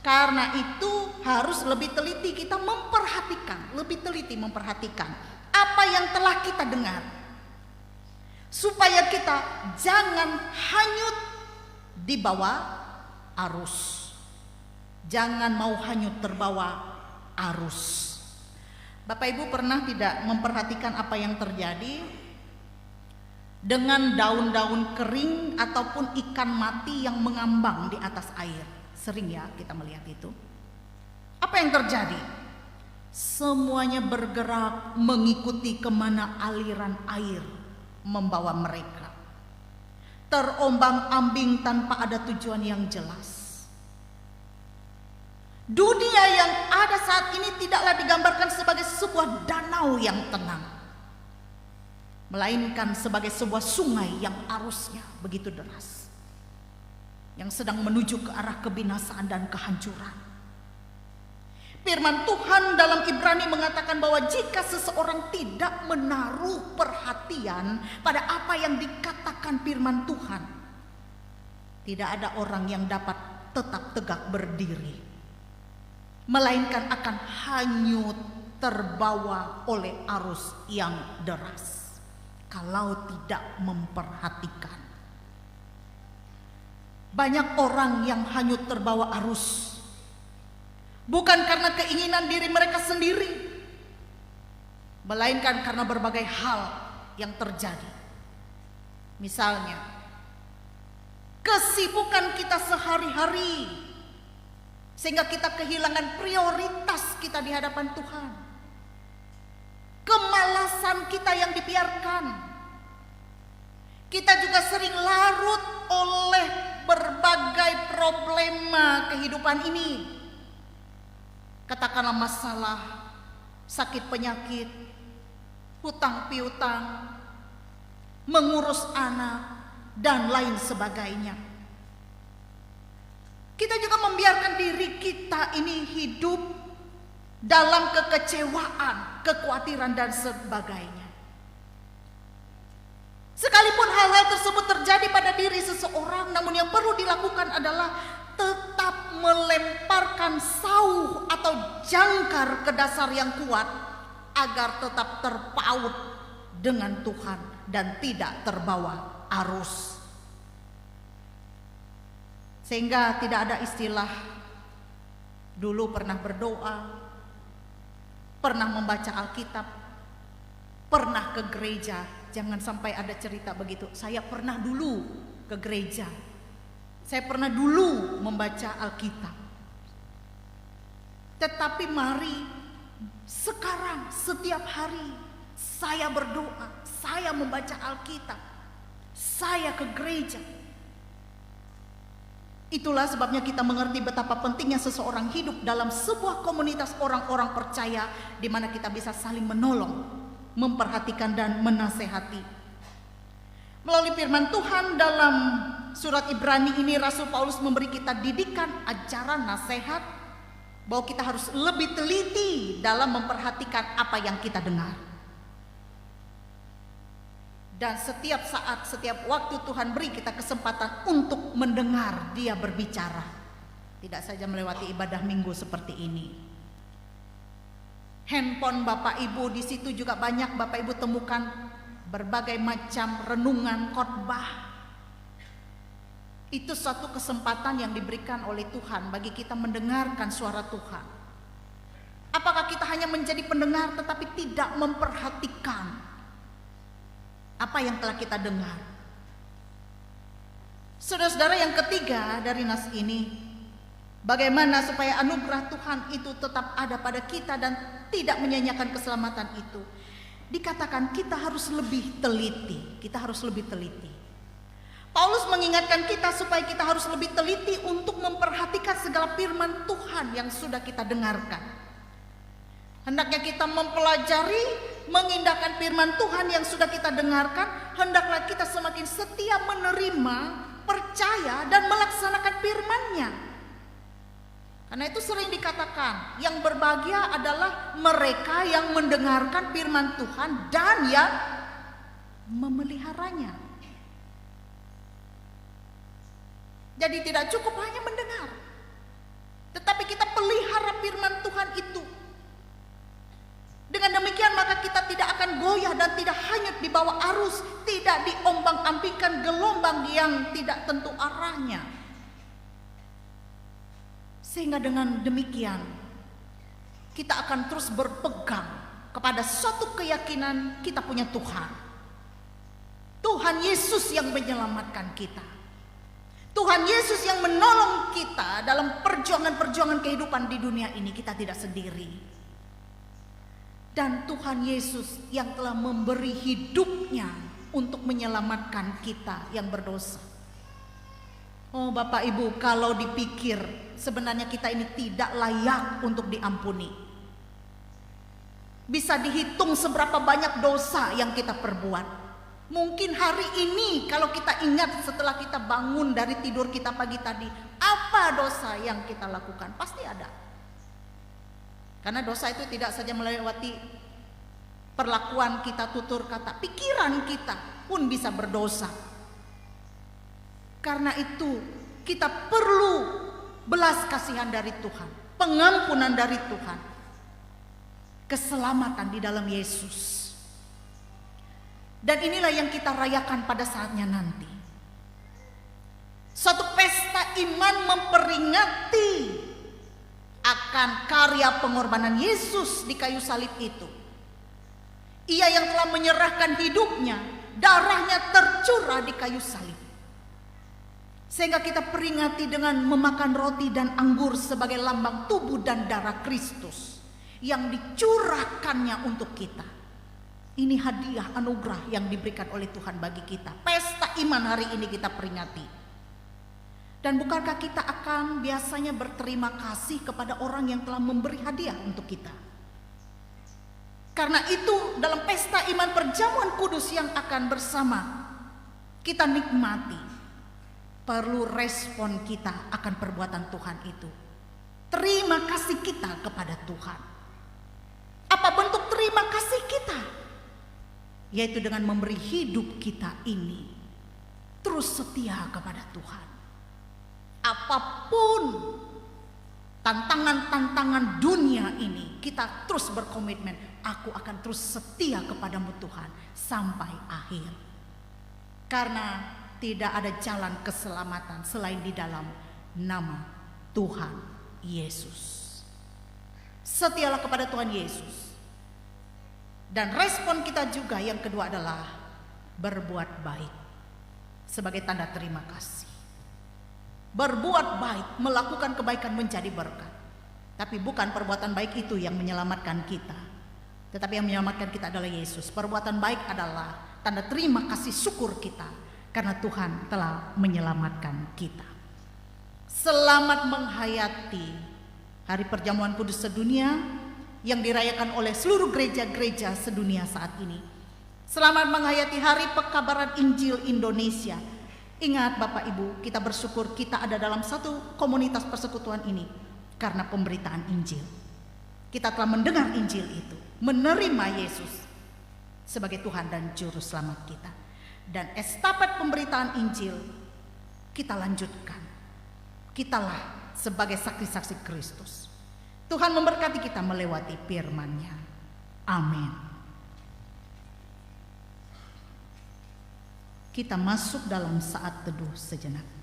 Karena itu harus lebih teliti kita memperhatikan, lebih teliti memperhatikan apa yang telah kita dengar, supaya kita jangan hanyut di bawah arus. Jangan mau hanyut terbawa arus. Bapak Ibu pernah tidak memperhatikan apa yang terjadi dengan daun-daun kering ataupun ikan mati yang mengambang di atas air? Sering ya kita melihat itu. Apa yang terjadi? Semuanya bergerak mengikuti kemana aliran air membawa mereka. Terombang-ambing tanpa ada tujuan yang jelas. Dunia yang ada saat ini tidaklah digambarkan sebagai sebuah danau yang tenang, melainkan sebagai sebuah sungai yang arusnya begitu deras, yang sedang menuju ke arah kebinasaan dan kehancuran. Firman Tuhan dalam Ibrani mengatakan bahwa jika seseorang tidak menaruh perhatian pada apa yang dikatakan firman Tuhan, tidak ada orang yang dapat tetap tegak berdiri, melainkan akan hanyut terbawa oleh arus yang deras kalau tidak memperhatikan. Banyak orang yang hanyut terbawa arus bukan karena keinginan diri mereka sendiri, melainkan karena berbagai hal yang terjadi. Misalnya, kesibukan kita sehari-hari sehingga kita kehilangan prioritas kita di hadapan Tuhan. Kemalasan kita yang dibiarkan. Kita juga sering larut oleh berbagai problema kehidupan ini. Katakanlah masalah, sakit penyakit, hutang piutang, mengurus anak, dan lain sebagainya. Kita juga membiarkan diri kita ini hidup dalam kekecewaan, kekhawatiran, dan sebagainya. Sekalipun hal-hal tersebut terjadi pada diri seseorang, namun yang perlu dilakukan adalah tetap melemparkan sauh atau jangkar ke dasar yang kuat agar tetap terpaut dengan Tuhan dan tidak terbawa arus. Sehingga tidak ada istilah dulu pernah berdoa, pernah membaca Alkitab, pernah ke gereja. Jangan sampai ada cerita begitu. Saya pernah dulu ke gereja, saya pernah dulu membaca Alkitab. Tetapi mari sekarang setiap hari saya berdoa, saya membaca Alkitab, saya ke gereja. Itulah sebabnya kita mengerti betapa pentingnya seseorang hidup dalam sebuah komunitas orang-orang percaya, di mana kita bisa saling menolong, memperhatikan, dan menasehati. Melalui firman Tuhan dalam surat Ibrani ini, Rasul Paulus memberi kita didikan, ajaran, nasihat bahwa kita harus lebih teliti dalam memperhatikan apa yang kita dengar. Dan setiap saat, setiap waktu Tuhan beri kita kesempatan untuk mendengar Dia berbicara. Tidak saja melewati ibadah minggu seperti ini. Handphone Bapak Ibu, di situ juga banyak Bapak Ibu temukan berbagai macam renungan, khotbah. Itu suatu kesempatan yang diberikan oleh Tuhan bagi kita mendengarkan suara Tuhan. Apakah kita hanya menjadi pendengar tetapi tidak memperhatikan apa yang telah kita dengar? Saudara-saudara, yang ketiga dari nas ini, bagaimana supaya anugerah Tuhan itu tetap ada pada kita dan tidak menyanyiakan keselamatan itu. Dikatakan kita harus lebih teliti. Kita harus lebih teliti. Paulus mengingatkan kita supaya kita harus lebih teliti untuk memperhatikan segala firman Tuhan yang sudah kita dengarkan. Hendaknya kita mempelajari, mengindahkan firman Tuhan yang sudah kita dengarkan. Hendaklah kita semakin setia menerima, percaya, dan melaksanakan firman-Nya. Karena itu sering dikatakan, yang berbahagia adalah mereka yang mendengarkan firman Tuhan dan yang memeliharanya. Jadi tidak cukup hanya mendengar, tetapi kita pelihara firman Tuhan itu. Dengan demikian maka kita tidak akan goyah dan tidak hanyut di bawah arus, tidak diombang-ambingkan gelombang yang tidak tentu arahnya. Sehingga dengan demikian kita akan terus berpegang kepada suatu keyakinan kita punya Tuhan. Tuhan Yesus yang menyelamatkan kita. Tuhan Yesus yang menolong kita dalam perjuangan-perjuangan kehidupan di dunia ini. Kita tidak sendiri. Dan Tuhan Yesus yang telah memberi hidupnya untuk menyelamatkan kita yang berdosa. Oh Bapak Ibu, kalau dipikir sebenarnya kita ini tidak layak untuk diampuni. Bisa dihitung seberapa banyak dosa yang kita perbuat. Mungkin hari ini kalau kita ingat setelah kita bangun dari tidur kita pagi tadi, apa dosa yang kita lakukan? Pasti ada. Karena dosa itu tidak saja melewati perlakuan kita, tutur kata, pikiran kita pun bisa berdosa. Karena itu kita perlu belas kasihan dari Tuhan, pengampunan dari Tuhan, keselamatan di dalam Yesus. Dan inilah yang kita rayakan pada saatnya nanti. Suatu pesta iman memperingati akan karya pengorbanan Yesus di kayu salib itu. Ia yang telah menyerahkan hidupnya, darahnya tercurah di kayu salib. Sehingga kita peringati dengan memakan roti dan anggur sebagai lambang tubuh dan darah Kristus yang dicurahkannya untuk kita. Ini hadiah anugerah yang diberikan oleh Tuhan bagi kita. Pesta iman hari ini kita peringati. Dan bukankah kita akan biasanya berterima kasih kepada orang yang telah memberi hadiah untuk kita? Karena itu dalam pesta iman perjamuan kudus yang akan bersama kita nikmati, perlu respon kita akan perbuatan Tuhan itu. Terima kasih kita kepada Tuhan. Apa bentuk terima kasih kita? Yaitu dengan memberi hidup kita ini terus setia kepada Tuhan. Apapun tantangan-tantangan dunia ini, kita terus berkomitmen, aku akan terus setia kepadamu Tuhan sampai akhir. Karena tidak ada jalan keselamatan selain di dalam nama Tuhan Yesus. Setialah kepada Tuhan Yesus. Dan respon kita juga yang kedua adalah berbuat baik sebagai tanda terima kasih. Berbuat baik, melakukan kebaikan menjadi berkat. Tapi bukan perbuatan baik itu yang menyelamatkan kita, tetapi yang menyelamatkan kita adalah Yesus. Perbuatan baik adalah tanda terima kasih syukur kita karena Tuhan telah menyelamatkan kita. Selamat menghayati Hari Perjamuan Kudus Sedunia yang dirayakan oleh seluruh gereja-gereja sedunia saat ini. Selamat menghayati Hari Pekabaran Injil Indonesia. Ingat Bapak Ibu, kita bersyukur kita ada dalam satu komunitas persekutuan ini karena pemberitaan Injil. Kita telah mendengar Injil itu, menerima Yesus sebagai Tuhan dan Juru Selamat kita. Dan estafet pemberitaan Injil kita lanjutkan. Kitalah sebagai saksi-saksi Kristus. Tuhan memberkati kita melewati firman-Nya. Amin. Kita masuk dalam saat teduh sejenak.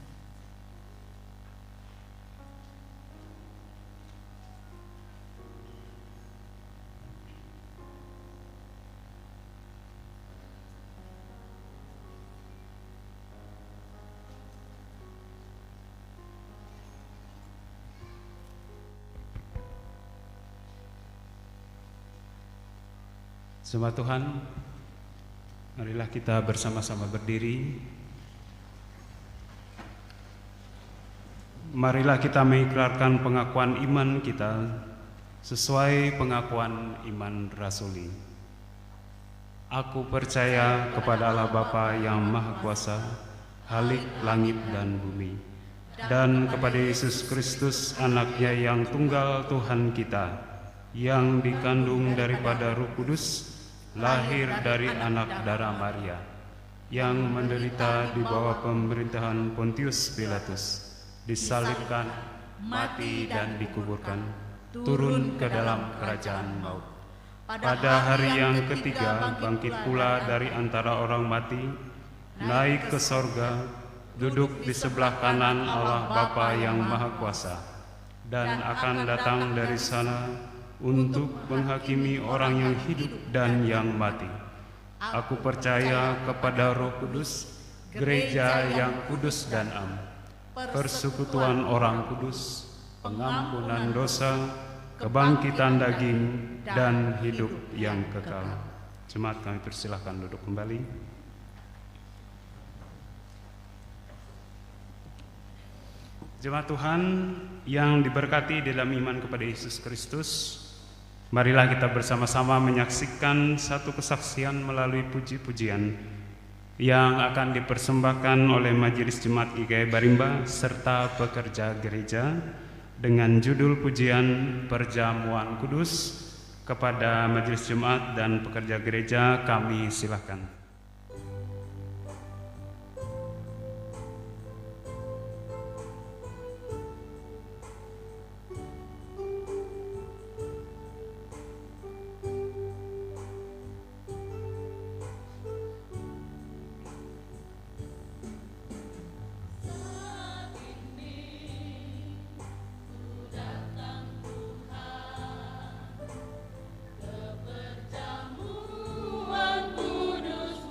Jemaat Tuhan, marilah kita bersama-sama berdiri. Marilah kita mengikrarkan pengakuan iman kita sesuai pengakuan iman rasuli. Aku percaya kepada Allah Bapa yang Maha Kuasa, Khalik langit dan bumi, dan kepada Yesus Kristus, Anaknya yang tunggal Tuhan kita, yang dikandung daripada Roh Kudus, lahir dari anak darah Maria, yang menderita di bawah pemerintahan Pontius Pilatus, disalibkan, mati dan dikuburkan, turun ke dalam kerajaan maut. Pada hari yang ketiga bangkit pula dari antara orang mati, naik ke sorga, duduk di sebelah kanan Allah Bapa yang Maha Kuasa, dan akan datang dari sana untuk menghakimi orang yang hidup dan yang mati. Aku percaya kepada Roh Kudus, gereja yang kudus dan am, persekutuan orang kudus, pengampunan dosa, kebangkitan daging, dan hidup yang kekal. Jemaat, kami persilahkan duduk kembali. Jemaat Tuhan yang diberkati dalam iman kepada Yesus Kristus, marilah kita bersama-sama menyaksikan satu kesaksian melalui puji-pujian yang akan dipersembahkan oleh Majelis Jemaat GKI Barimba serta pekerja gereja dengan judul pujian Perjamuan Kudus. Kepada Majelis Jemaat dan pekerja gereja kami silakan. Perjamuan kudus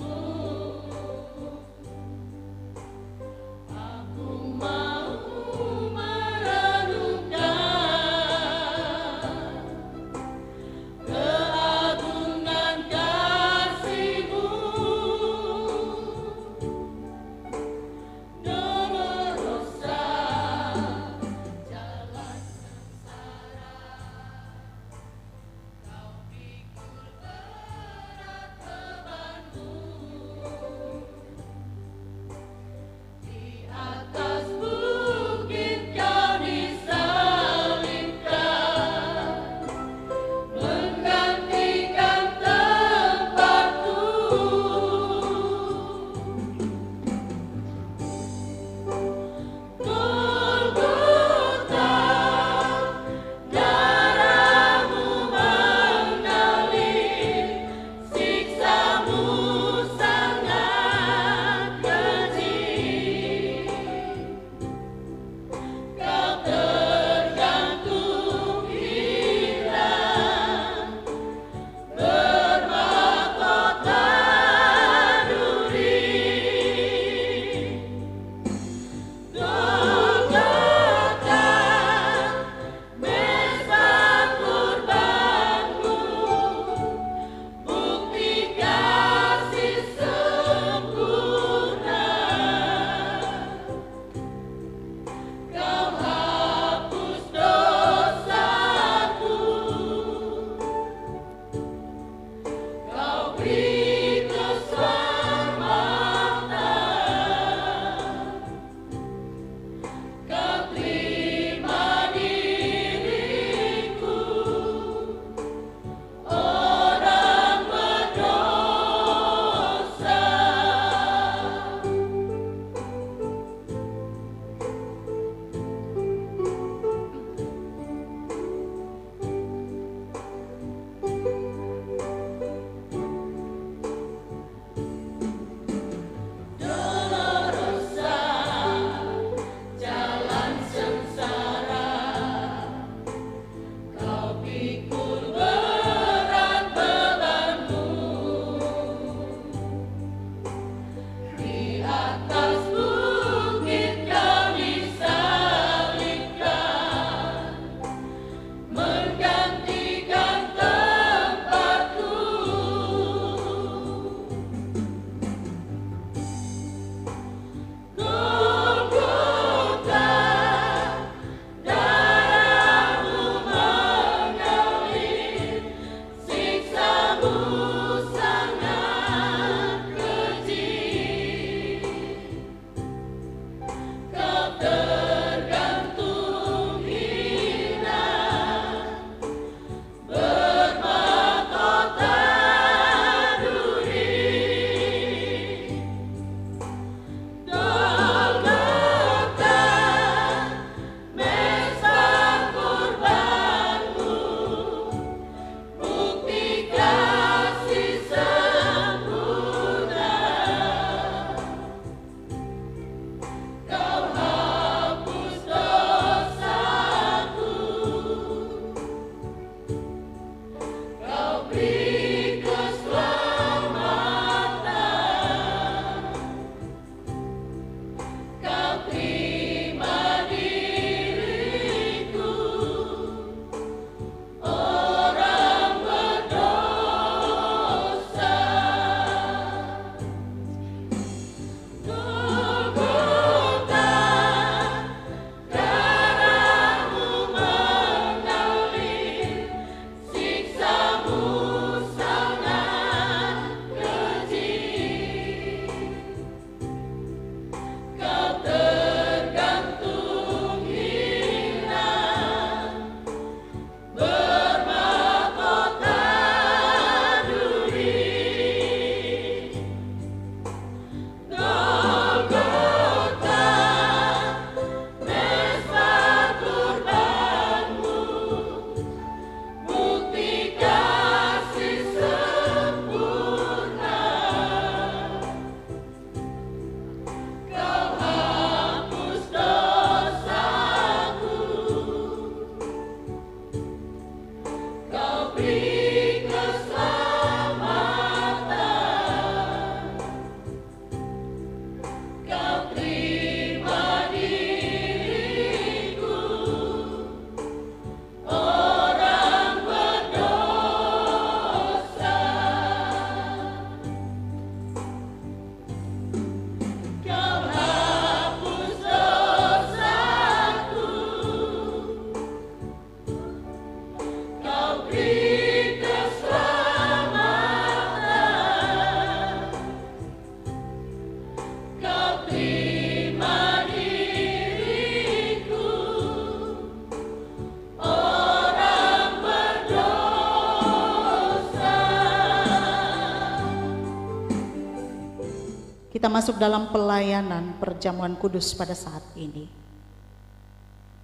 kita masuk dalam pelayanan perjamuan kudus pada saat ini.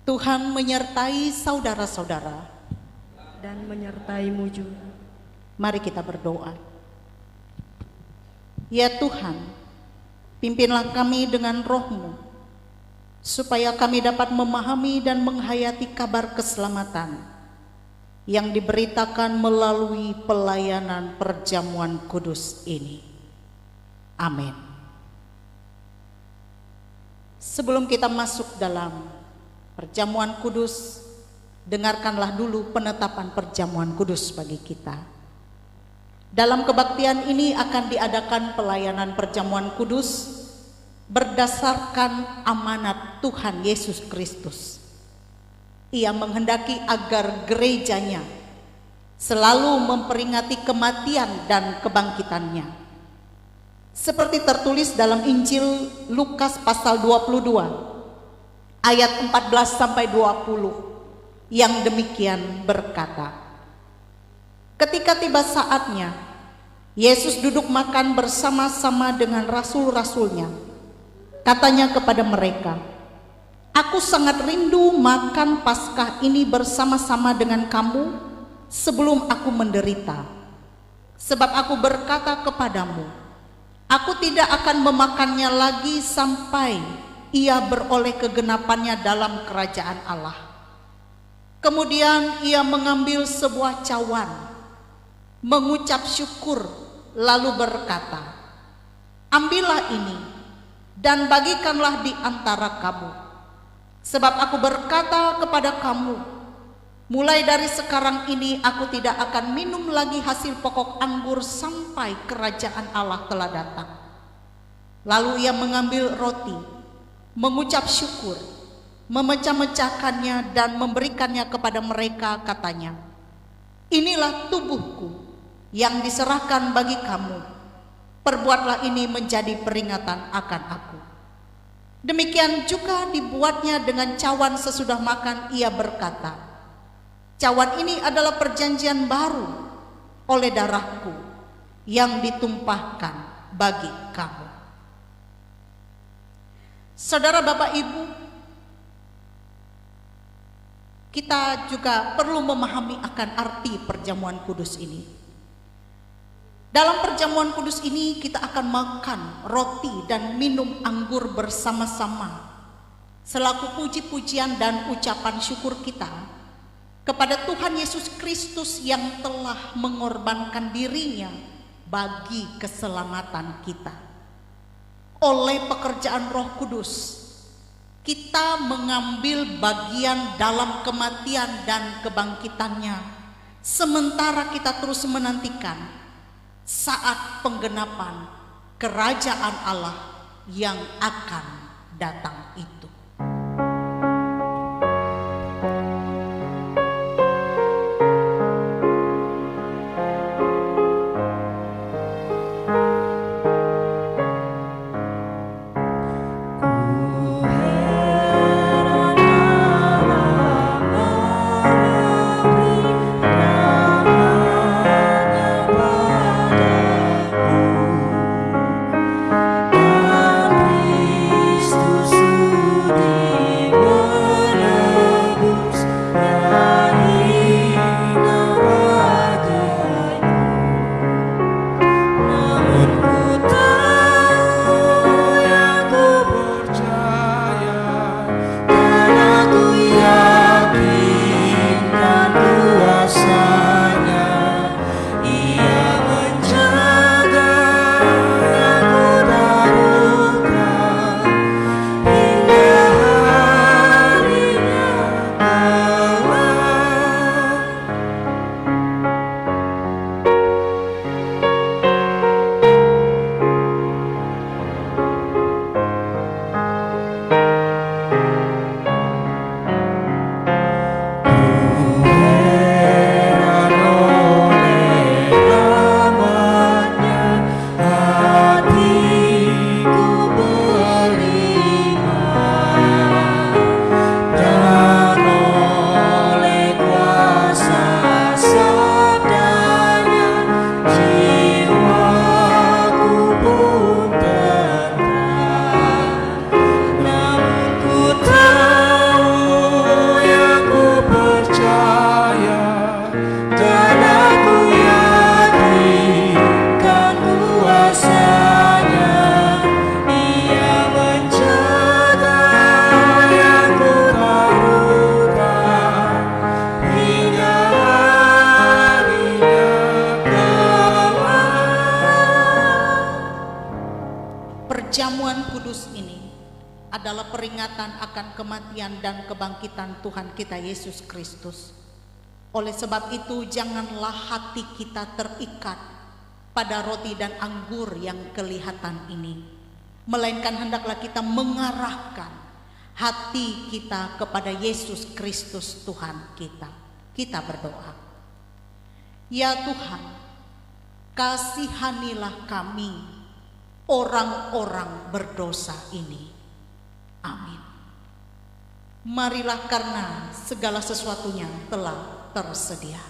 Tuhan menyertai saudara-saudara dan menyertaimu juga. Mari kita berdoa. Ya Tuhan, pimpinlah kami dengan roh-Mu, supaya kami dapat memahami dan menghayati kabar keselamatan yang diberitakan melalui pelayanan perjamuan kudus ini. Amin. Sebelum kita masuk dalam perjamuan kudus, dengarkanlah dulu penetapan perjamuan kudus bagi kita. Dalam kebaktian ini akan diadakan pelayanan perjamuan kudus berdasarkan amanat Tuhan Yesus Kristus. Ia menghendaki agar gerejanya selalu memperingati kematian dan kebangkitannya. Seperti tertulis dalam Injil Lukas pasal 22 ayat 14 sampai 20 yang demikian berkata, ketika tiba saatnya, Yesus duduk makan bersama-sama dengan rasul-rasulnya. Katanya kepada mereka, aku sangat rindu makan Paskah ini bersama-sama dengan kamu sebelum aku menderita. Sebab aku berkata kepadamu, aku tidak akan memakannya lagi sampai ia beroleh kegenapannya dalam kerajaan Allah. Kemudian ia mengambil sebuah cawan, mengucap syukur, lalu berkata, ambillah ini dan bagikanlah di antara kamu. Sebab aku berkata kepada kamu, mulai dari sekarang ini aku tidak akan minum lagi hasil pokok anggur sampai kerajaan Allah telah datang. Lalu ia mengambil roti, mengucap syukur, memecah-mecahkannya dan memberikannya kepada mereka, katanya, inilah tubuhku yang diserahkan bagi kamu, perbuatlah ini menjadi peringatan akan aku. Demikian juga dibuatnya dengan cawan sesudah makan. Ia berkata, cawan ini adalah perjanjian baru oleh darahku yang ditumpahkan bagi kamu. Saudara, Bapak, Ibu, kita juga perlu memahami akan arti perjamuan kudus ini. Dalam perjamuan kudus ini kita akan makan roti dan minum anggur bersama-sama selaku puji-pujian dan ucapan syukur kita kepada Tuhan Yesus Kristus yang telah mengorbankan dirinya bagi keselamatan kita. Oleh pekerjaan Roh Kudus, kita mengambil bagian dalam kematian dan kebangkitannya, sementara kita terus menantikan saat penggenapan kerajaan Allah yang akan datang itu. Kristus Perjamuan kudus ini adalah peringatan akan kematian dan kebangkitan Tuhan kita Yesus Kristus. Oleh sebab itu, janganlah hati kita terikat pada roti dan anggur yang kelihatan ini, melainkan hendaklah kita mengarahkan hati kita kepada Yesus Kristus Tuhan kita. Kita berdoa. Ya Tuhan, kasihanilah kami, orang-orang berdosa ini. Amin. Marilah, karena segala sesuatunya telah tersedia.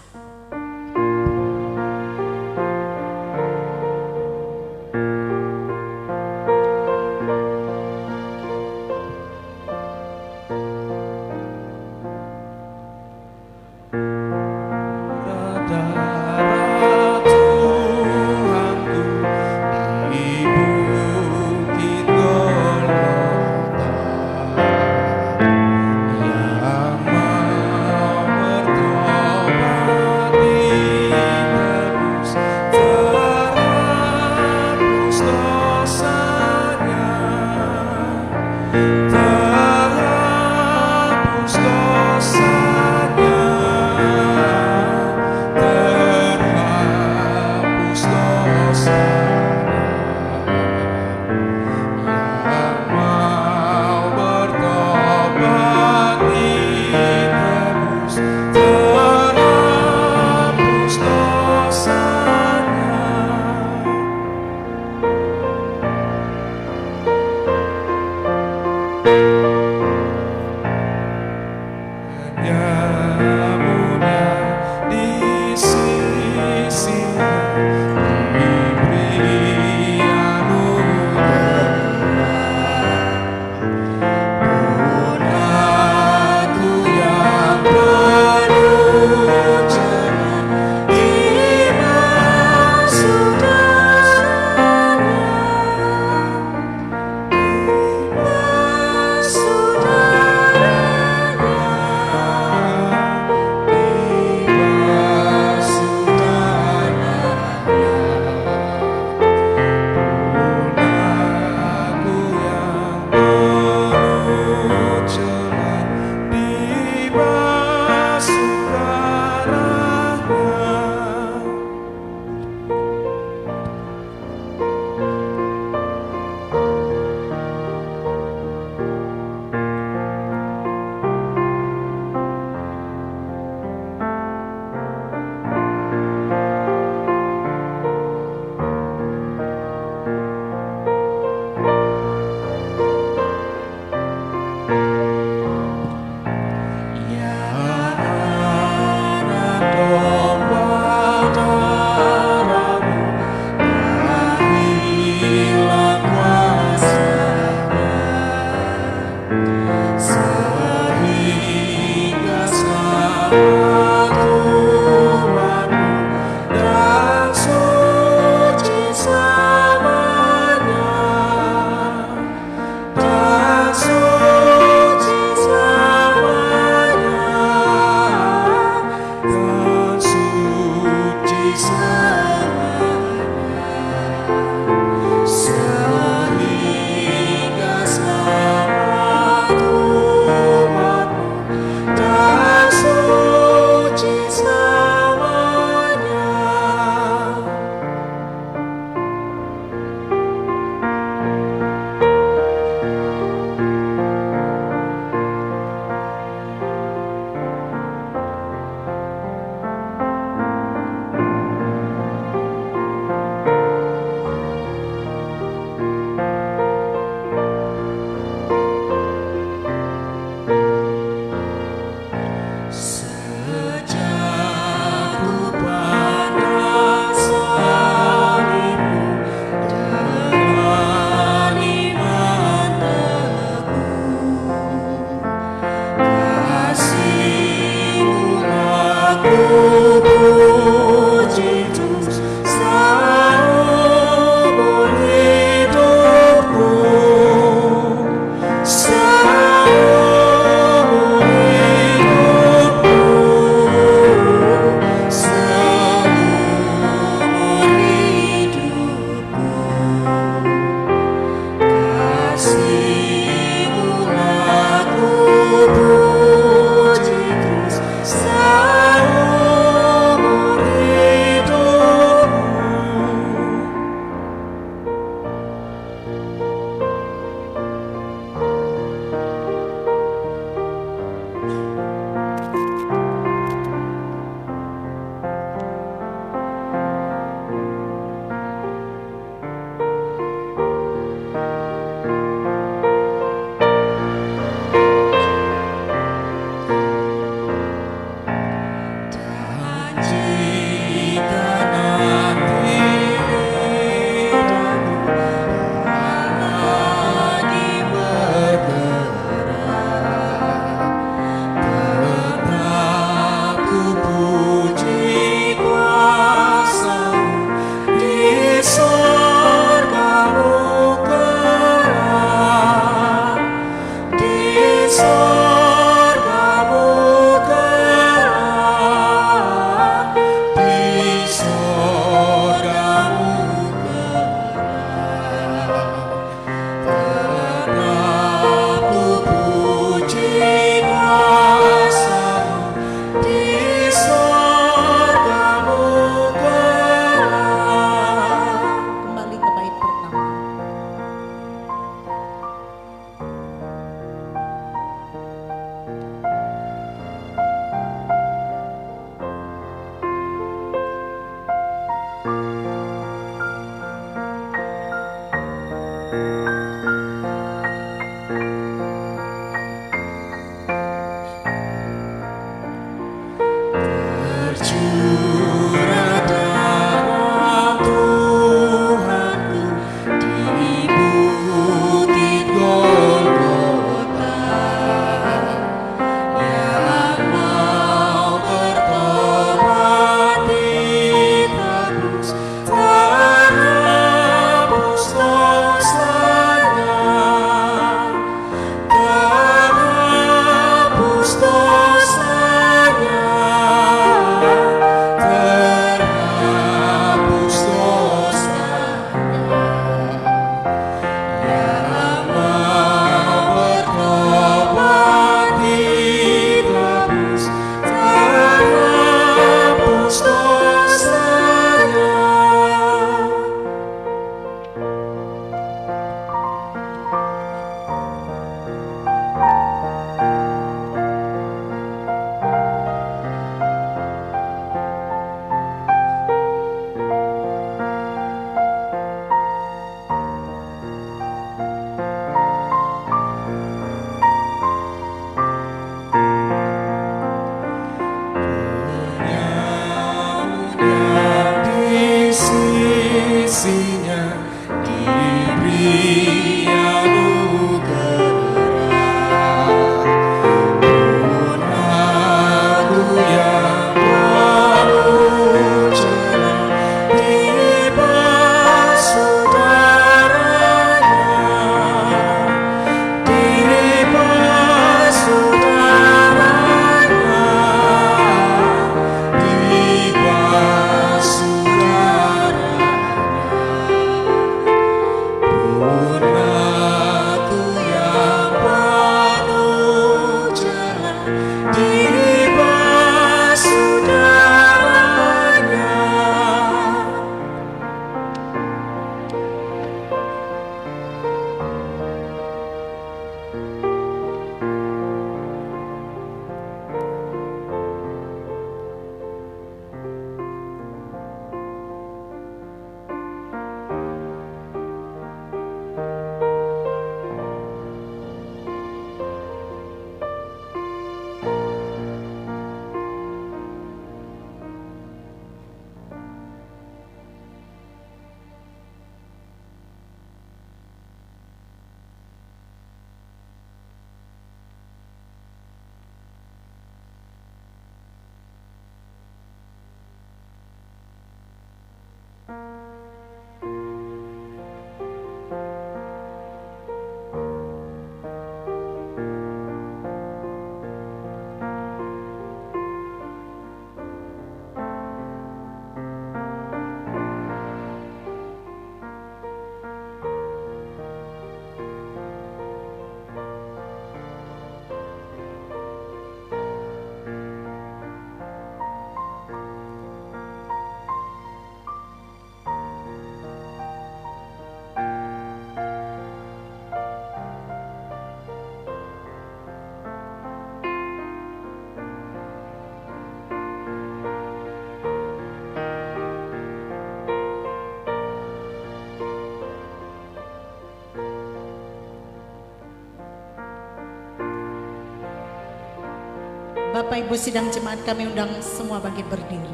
Bapak Ibu sidang jemaat, kami undang semua bangkit berdiri.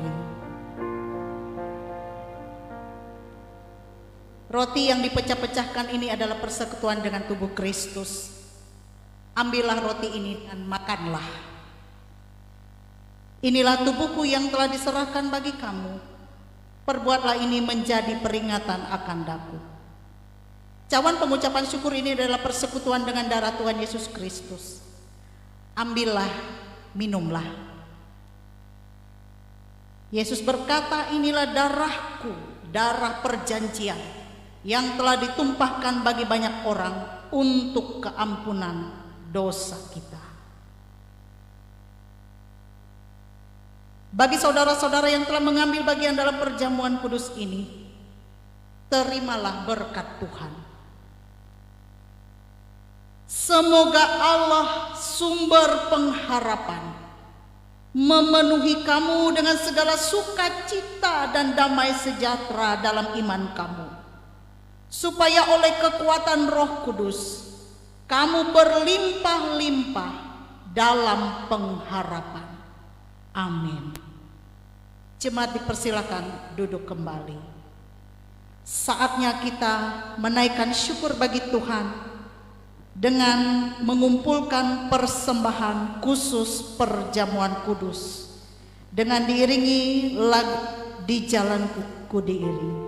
Roti yang dipecah-pecahkan ini adalah persekutuan dengan tubuh Kristus. Ambillah roti ini dan makanlah. Inilah tubuhku yang telah diserahkan bagi kamu. Perbuatlah ini menjadi peringatan akan daku. Cawan pengucapan syukur ini adalah persekutuan dengan darah Tuhan Yesus Kristus. Ambillah, minumlah. Yesus berkata, inilah darahku, darah perjanjian yang telah ditumpahkan bagi banyak orang untuk keampunan dosa kita. Bagi saudara-saudara yang telah mengambil bagian dalam perjamuan kudus ini, terimalah berkat Tuhan. Semoga Allah sumber pengharapan memenuhi kamu dengan segala sukacita dan damai sejahtera dalam iman kamu, supaya oleh kekuatan Roh Kudus kamu berlimpah-limpah dalam pengharapan. Amin. Jemaat dipersilakan duduk kembali. Saatnya kita menaikkan syukur bagi Tuhan dengan mengumpulkan persembahan khusus perjamuan kudus dengan diiringi lagu Di Jalanku Ku Diiringi.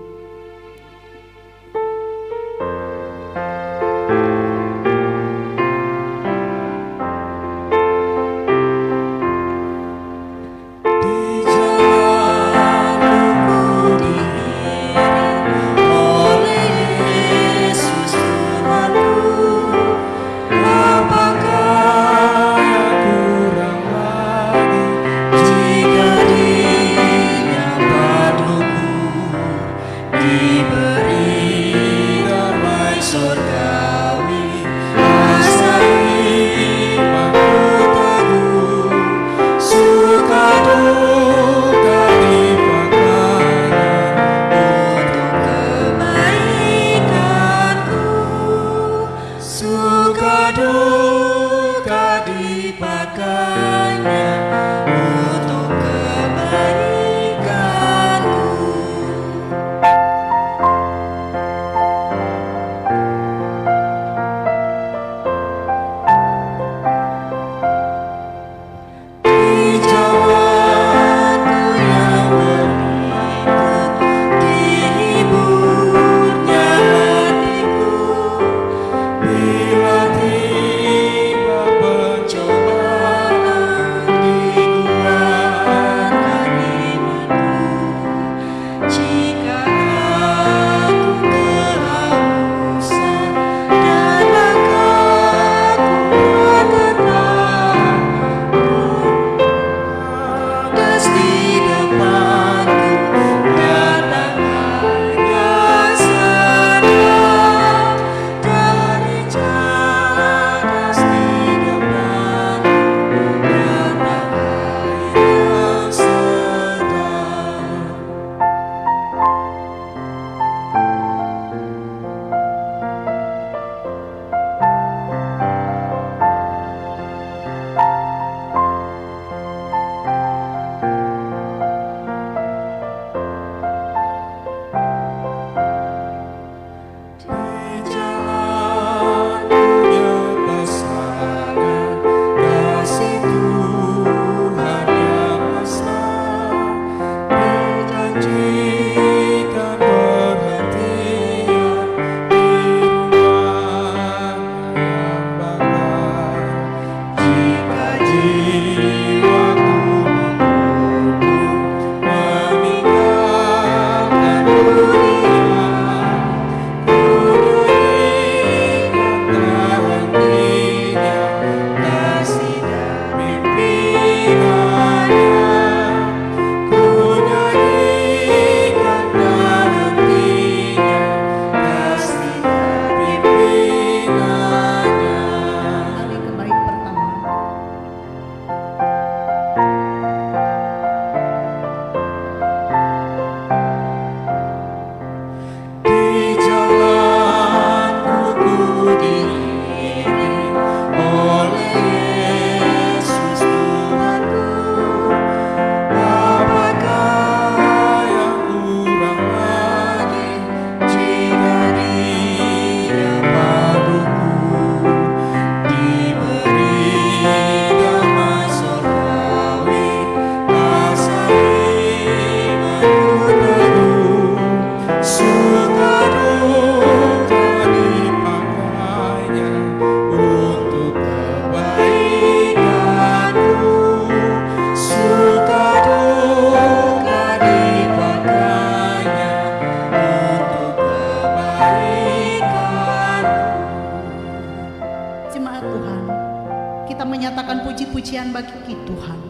puji-pujian bagi Tuhan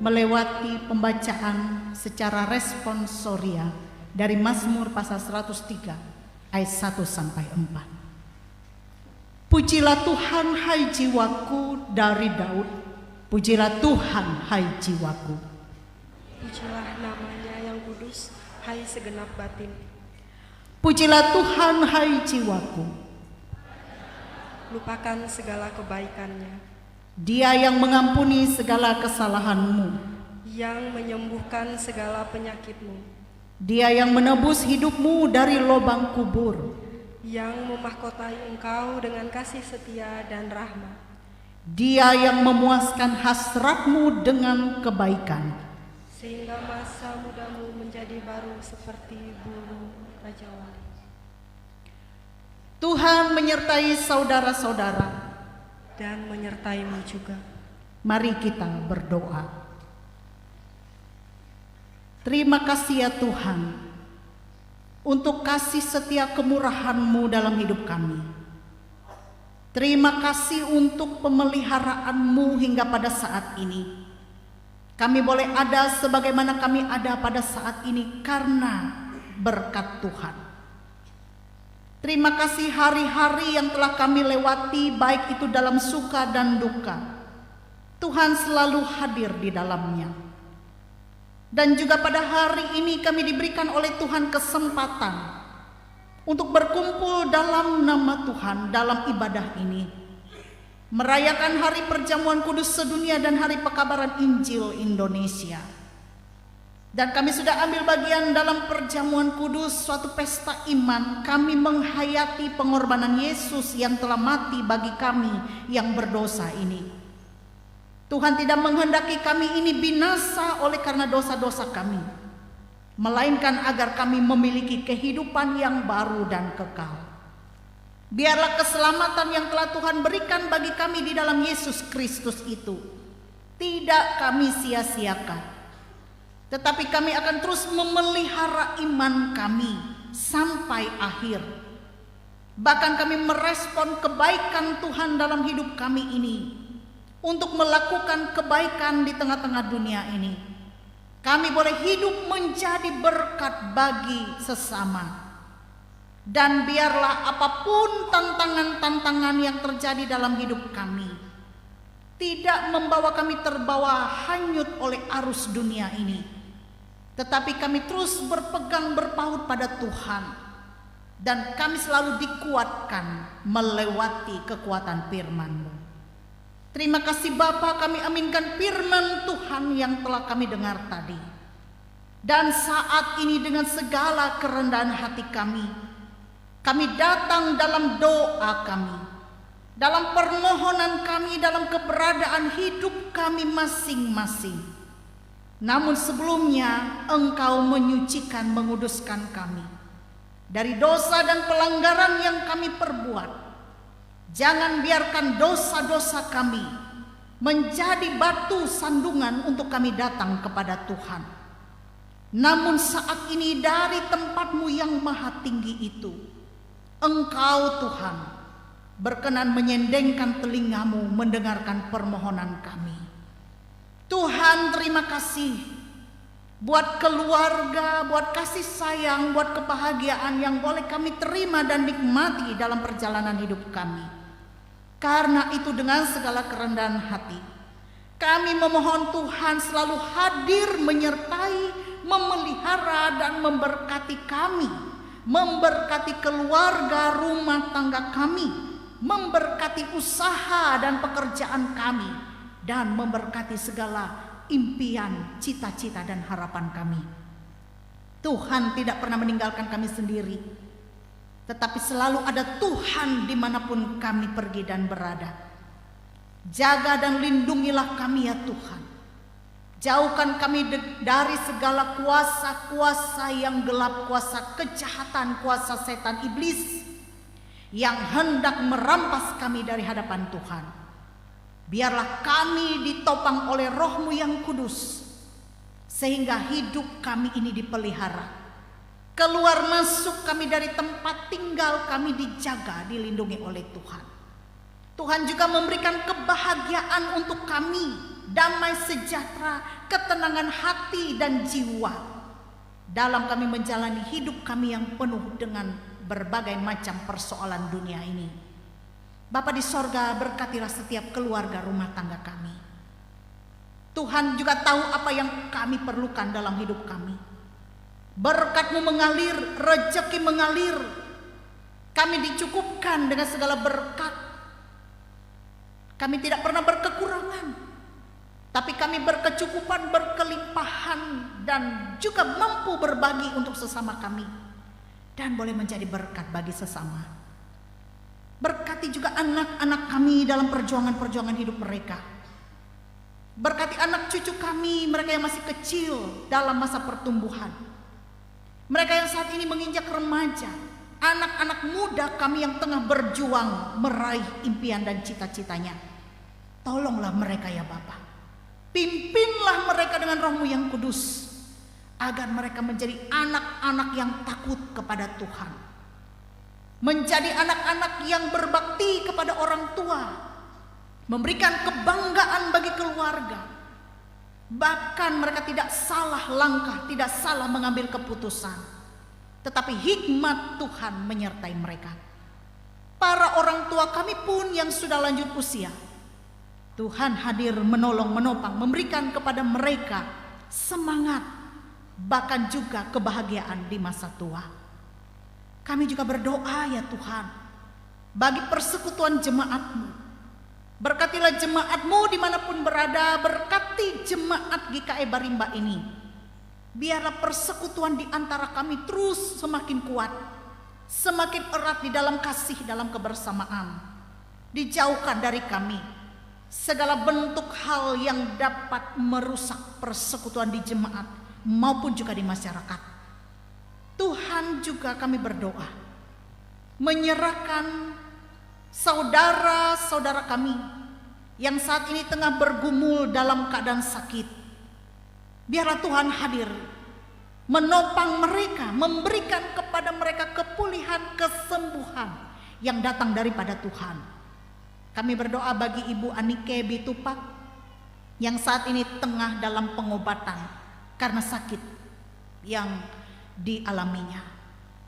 melewati pembacaan secara responsoria dari Mazmur pasal 103 ayat 1 sampai 4. Pujilah Tuhan hai jiwaku dari Daud, pujilah Tuhan hai jiwaku. Pujilah namanya yang kudus hai segenap batin. Pujilah Tuhan, hai jiwaku. Lupakan segala kebaikannya, Dia yang mengampuni segala kesalahanmu, yang menyembuhkan segala penyakitmu, Dia yang menebus hidupmu dari lubang kubur, yang memahkotai engkau dengan kasih setia dan rahmat, Dia yang memuaskan hasratmu dengan kebaikan, sehingga masa mudamu menjadi baru seperti bulu Raja Wali. Tuhan menyertai saudara-saudara. Dan menyertaimu juga. Mari kita berdoa. Terima kasih ya Tuhan untuk kasih setia kemurahan-Mu dalam hidup kami. Terima kasih untuk pemeliharaan-Mu hingga pada saat ini. Kami boleh ada sebagaimana kami ada pada saat ini karena berkat Tuhan. Terima kasih hari-hari yang telah kami lewati, baik itu dalam suka dan duka. Tuhan selalu hadir di dalamnya. Dan juga pada hari ini kami diberikan oleh Tuhan kesempatan untuk berkumpul dalam nama Tuhan dalam ibadah ini. Merayakan hari perjamuan kudus sedunia dan hari pekabaran Injil Indonesia. Dan kami sudah ambil bagian dalam perjamuan kudus, suatu pesta iman. Kami menghayati pengorbanan Yesus yang telah mati bagi kami yang berdosa ini. Tuhan tidak menghendaki kami ini binasa oleh karena dosa-dosa kami, melainkan agar kami memiliki kehidupan yang baru dan kekal. Biarlah keselamatan yang telah Tuhan berikan bagi kami di dalam Yesus Kristus itu tidak kami sia-siakan, tetapi kami akan terus memelihara iman kami sampai akhir. Bahkan kami merespon kebaikan Tuhan dalam hidup kami ini untuk melakukan kebaikan di tengah-tengah dunia ini. Kami boleh hidup menjadi berkat bagi sesama. Dan biarlah apapun tantangan-tantangan yang terjadi dalam hidup kami tidak membawa kami terbawa hanyut oleh arus dunia ini, tetapi kami terus berpegang berpaut pada Tuhan, dan kami selalu dikuatkan melewati kekuatan firman-Mu. Terima kasih Bapa, kami aminkan firman Tuhan yang telah kami dengar tadi. Dan saat ini dengan segala kerendahan hati kami datang dalam doa kami, dalam permohonan kami, dalam keberadaan hidup kami masing-masing. Namun sebelumnya Engkau menyucikan, menguduskan kami dari dosa dan pelanggaran yang kami perbuat. Jangan biarkan dosa-dosa kami menjadi batu sandungan untuk kami datang kepada Tuhan. Namun saat ini dari tempat-Mu yang maha tinggi itu, Engkau Tuhan berkenan menyendengkan telinga-Mu mendengarkan permohonan kami. Tuhan, terima kasih buat keluarga, buat kasih sayang, buat kebahagiaan yang boleh kami terima dan nikmati dalam perjalanan hidup kami. Karena itu dengan segala kerendahan hati, kami memohon Tuhan selalu hadir, menyertai, memelihara dan memberkati kami, memberkati keluarga, rumah tangga kami, memberkati usaha dan pekerjaan kami, dan memberkati segala impian, cita-cita dan harapan kami. Tuhan tidak pernah meninggalkan kami sendiri, tetapi selalu ada Tuhan dimanapun kami pergi dan berada. Jaga dan lindungilah kami ya Tuhan. Jauhkan kami dari segala kuasa-kuasa yang gelap, kuasa kejahatan, kuasa setan iblis yang hendak merampas kami dari hadapan Tuhan. Biarlah kami ditopang oleh Roh-Mu yang kudus, sehingga hidup kami ini dipelihara. Keluar masuk kami dari tempat tinggal kami dijaga, dilindungi oleh Tuhan. Tuhan juga memberikan kebahagiaan untuk kami, damai sejahtera, ketenangan hati dan jiwa dalam kami menjalani hidup kami yang penuh dengan berbagai macam persoalan dunia ini. Bapa di sorga, berkatilah setiap keluarga rumah tangga kami. Tuhan juga tahu apa yang kami perlukan dalam hidup kami. Berkat-Mu mengalir, rezeki mengalir. Kami dicukupkan dengan segala berkat. Kami tidak pernah berkekurangan, tapi kami berkecukupan, berkelimpahan, dan juga mampu berbagi untuk sesama kami, dan boleh menjadi berkat bagi sesama. Berkati juga anak-anak kami dalam perjuangan-perjuangan hidup mereka. Berkati anak cucu kami, mereka yang masih kecil dalam masa pertumbuhan, mereka yang saat ini menginjak remaja, anak-anak muda kami yang tengah berjuang meraih impian dan cita-citanya. Tolonglah mereka ya Bapa. Pimpinlah mereka dengan Roh-Mu yang kudus, agar mereka menjadi anak-anak yang takut kepada Tuhan, menjadi anak-anak yang berbakti kepada orang tua, memberikan kebanggaan bagi keluarga. Bahkan mereka tidak salah langkah, tidak salah mengambil keputusan, tetapi hikmat Tuhan menyertai mereka. Para orang tua kami pun yang sudah lanjut usia, Tuhan hadir menolong, menopang, memberikan kepada mereka semangat, bahkan juga kebahagiaan di masa tua. Kami juga berdoa ya Tuhan, bagi persekutuan jemaat-Mu. Berkatilah jemaat-Mu dimanapun berada, berkati jemaat GKI Barimba ini. Biarlah persekutuan di antara kami terus semakin kuat, semakin erat di dalam kasih, dalam kebersamaan. Dijauhkan dari kami segala bentuk hal yang dapat merusak persekutuan di jemaat maupun juga di masyarakat. Tuhan, juga kami berdoa menyerahkan saudara-saudara kami yang saat ini tengah bergumul dalam keadaan sakit. Biarlah Tuhan hadir menopang mereka, memberikan kepada mereka kepulihan, kesembuhan yang datang daripada Tuhan. Kami berdoa bagi Ibu Anike Bitupak yang saat ini tengah dalam pengobatan karena sakit yang dialaminya.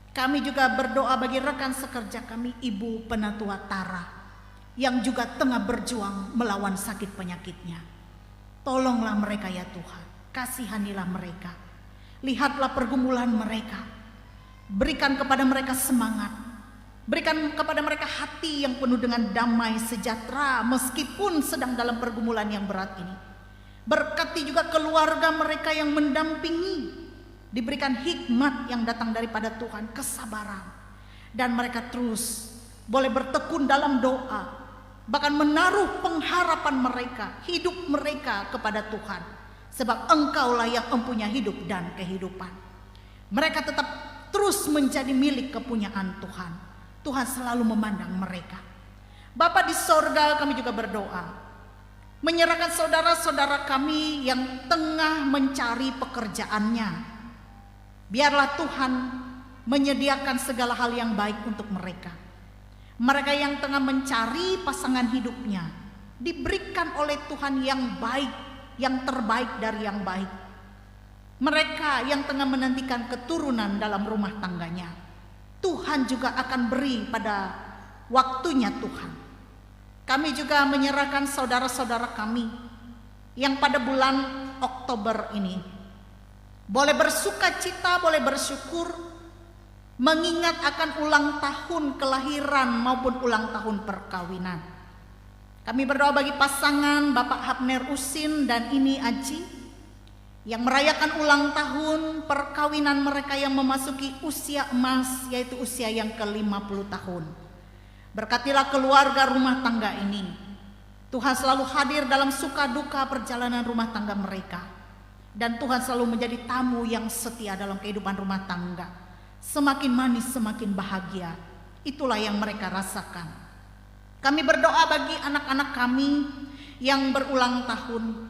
Kami juga berdoa bagi rekan sekerja kami, Ibu Penatua Tara, yang juga tengah berjuang melawan sakit penyakitnya. Tolonglah mereka ya Tuhan, kasihanilah mereka. Lihatlah pergumulan mereka, berikan kepada mereka semangat, berikan kepada mereka hati yang penuh dengan damai sejahtera meskipun sedang dalam pergumulan yang berat ini. Berkati juga keluarga mereka yang mendampingi, diberikan hikmat yang datang daripada Tuhan, kesabaran, dan mereka terus boleh bertekun dalam doa, bahkan menaruh pengharapan mereka, hidup mereka kepada Tuhan, sebab Engkaulah yang mempunyai hidup dan kehidupan. Mereka tetap terus menjadi milik kepunyaan Tuhan. Tuhan selalu memandang mereka. Bapa di sorga, kami juga berdoa menyerahkan saudara-saudara kami yang tengah mencari pekerjaannya. Biarlah Tuhan menyediakan segala hal yang baik untuk mereka. Mereka yang tengah mencari pasangan hidupnya, diberikan oleh Tuhan yang baik, yang terbaik dari yang baik. Mereka yang tengah menantikan keturunan dalam rumah tangganya, Tuhan juga akan beri pada waktunya Tuhan. Kami juga menyerahkan saudara-saudara kami yang pada bulan Oktober ini boleh bersuka cita, boleh bersyukur, mengingat akan ulang tahun kelahiran maupun ulang tahun perkawinan. Kami berdoa bagi pasangan Bapak Hapner Usin dan Ini Aji yang merayakan ulang tahun perkawinan mereka yang memasuki usia emas, yaitu usia yang ke-50 tahun. Berkatilah keluarga rumah tangga ini. Tuhan selalu hadir dalam suka duka perjalanan rumah tangga mereka, dan Tuhan selalu menjadi tamu yang setia dalam kehidupan rumah tangga. Semakin manis, semakin bahagia. Itulah yang mereka rasakan. Kami berdoa bagi anak-anak kami yang berulang tahun.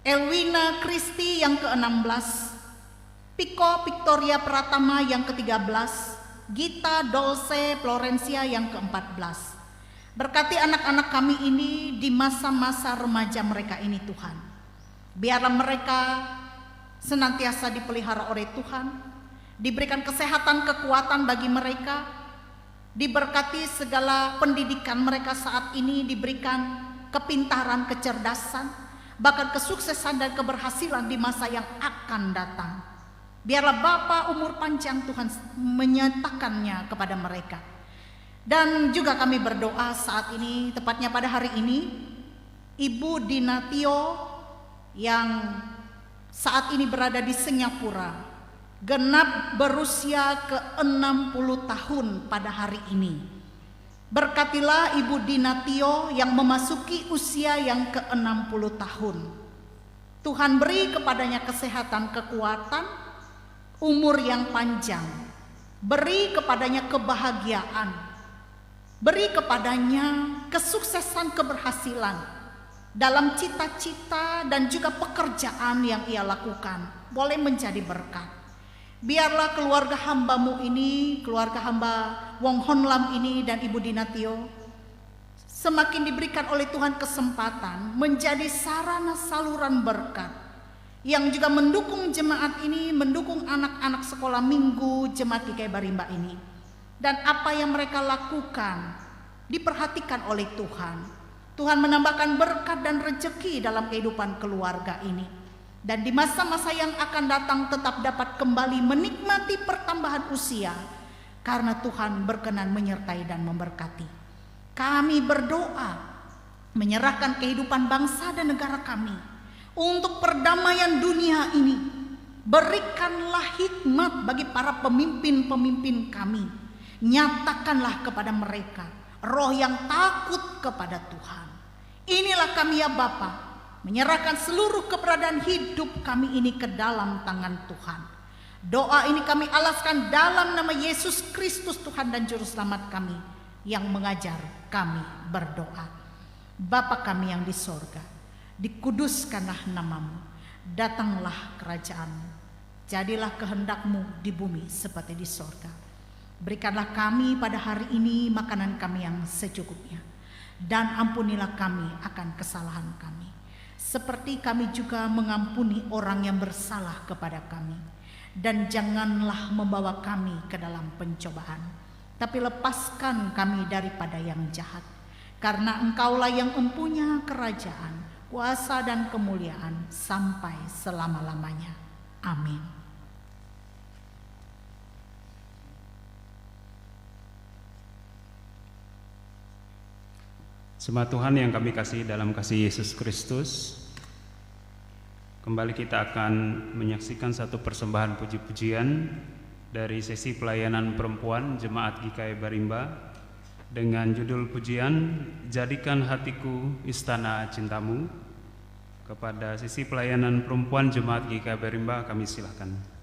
Elwina Kristi yang ke-16, Piko Victoria Pratama yang ke-13, Gita Dolce Florencia yang ke-14. Berkati anak-anak kami ini di masa-masa remaja mereka ini Tuhan. Biarlah mereka senantiasa dipelihara oleh Tuhan, diberikan kesehatan, kekuatan bagi mereka, diberkati segala pendidikan mereka saat ini, diberikan kepintaran, kecerdasan, bahkan kesuksesan dan keberhasilan di masa yang akan datang. Biarlah Bapa umur panjang Tuhan menyatakannya kepada mereka. Dan juga kami berdoa saat ini, tepatnya pada hari ini, Ibu Dinatio yang saat ini berada di Singapura, genap berusia ke-60 tahun pada hari ini. Berkatilah Ibu Dinatio yang memasuki usia yang ke-60 tahun. Tuhan beri kepadanya kesehatan, kekuatan, umur yang panjang, beri kepadanya kebahagiaan, beri kepadanya kesuksesan, keberhasilan dalam cita-cita dan juga pekerjaan yang ia lakukan, boleh menjadi berkat. Biarlah keluarga hambamu ini, keluarga hamba Wong Hon Lam ini dan Ibu Dinatio semakin diberikan oleh Tuhan kesempatan menjadi sarana saluran berkat yang juga mendukung jemaat ini, mendukung anak-anak sekolah minggu jemaat GKI Barimba ini. Dan apa yang mereka lakukan diperhatikan oleh Tuhan. Tuhan menambahkan berkat dan rezeki dalam kehidupan keluarga ini. Dan di masa-masa yang akan datang tetap dapat kembali menikmati pertambahan usia, karena Tuhan berkenan menyertai dan memberkati. Kami berdoa menyerahkan kehidupan bangsa dan negara kami untuk perdamaian dunia ini. Berikanlah hikmat bagi para pemimpin-pemimpin kami. Nyatakanlah kepada mereka roh yang takut kepada Tuhan. Inilah kami ya Bapa, menyerahkan seluruh keberadaan hidup kami ini ke dalam tangan Tuhan. Doa ini kami alaskan dalam nama Yesus Kristus Tuhan dan Juru Selamat kami yang mengajar kami berdoa. Bapa kami yang di sorga, dikuduskanlah namamu, datanglah kerajaanmu, jadilah kehendakmu di bumi seperti di sorga. Berikanlah kami pada hari ini makanan kami yang secukupnya, dan ampunilah kami akan kesalahan kami, seperti kami juga mengampuni orang yang bersalah kepada kami. Dan janganlah membawa kami ke dalam pencobaan, tapi lepaskan kami daripada yang jahat. Karena Engkaulah yang mempunyai kerajaan, kuasa dan kemuliaan sampai selama-lamanya. Amin. Jemaat Tuhan yang kami kasih dalam kasih Yesus Kristus, kembali kita akan menyaksikan satu persembahan puji-pujian dari sesi pelayanan perempuan Jemaat GKI Barimba dengan judul pujian Jadikan Hatiku Istana Cintamu. Kepada sisi pelayanan perempuan Jemaat GKI Barimba kami silakan.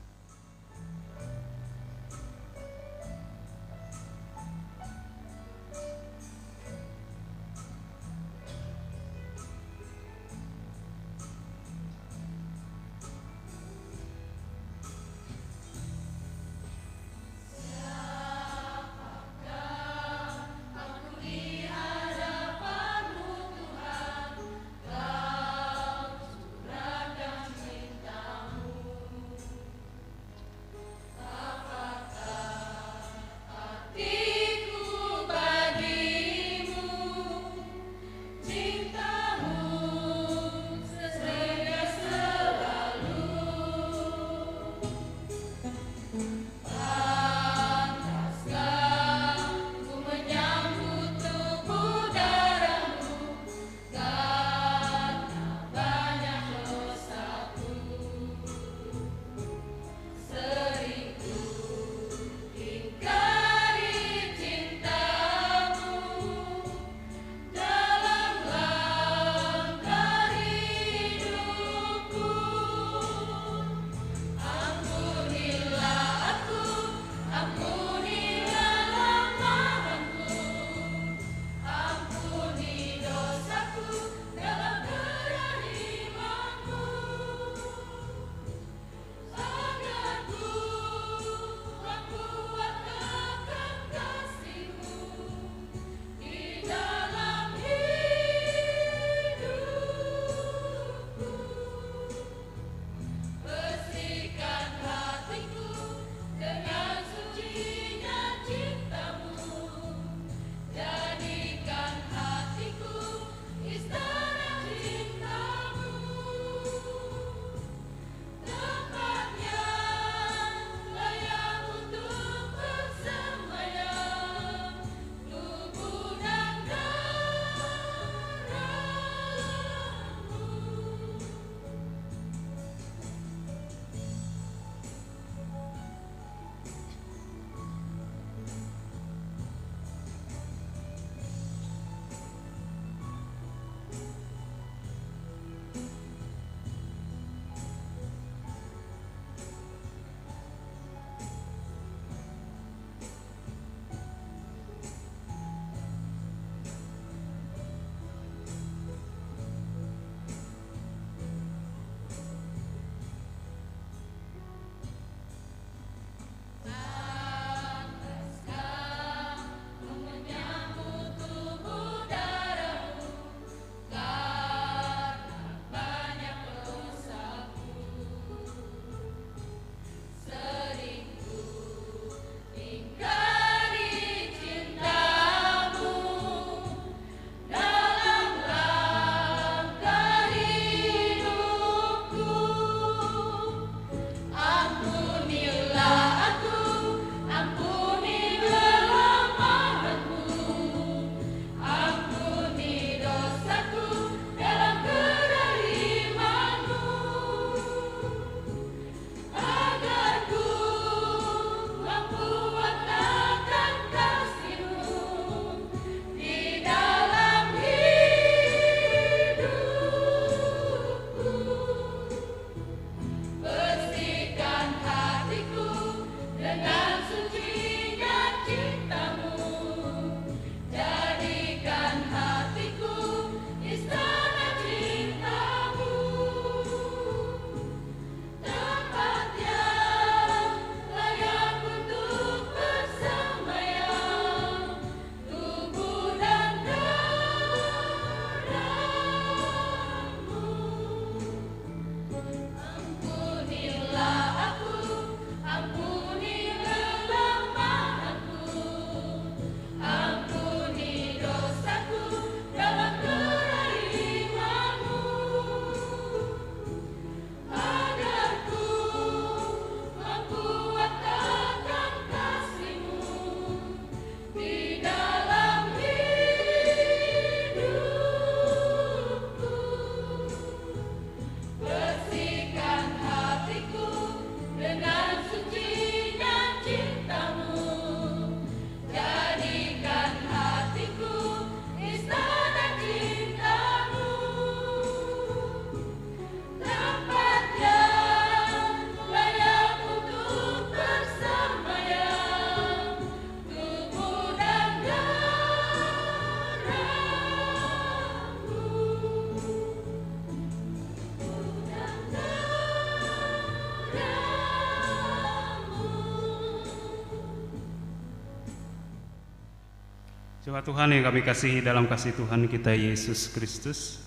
Jemaat Tuhan yang kami kasihi dalam kasih Tuhan kita Yesus Kristus,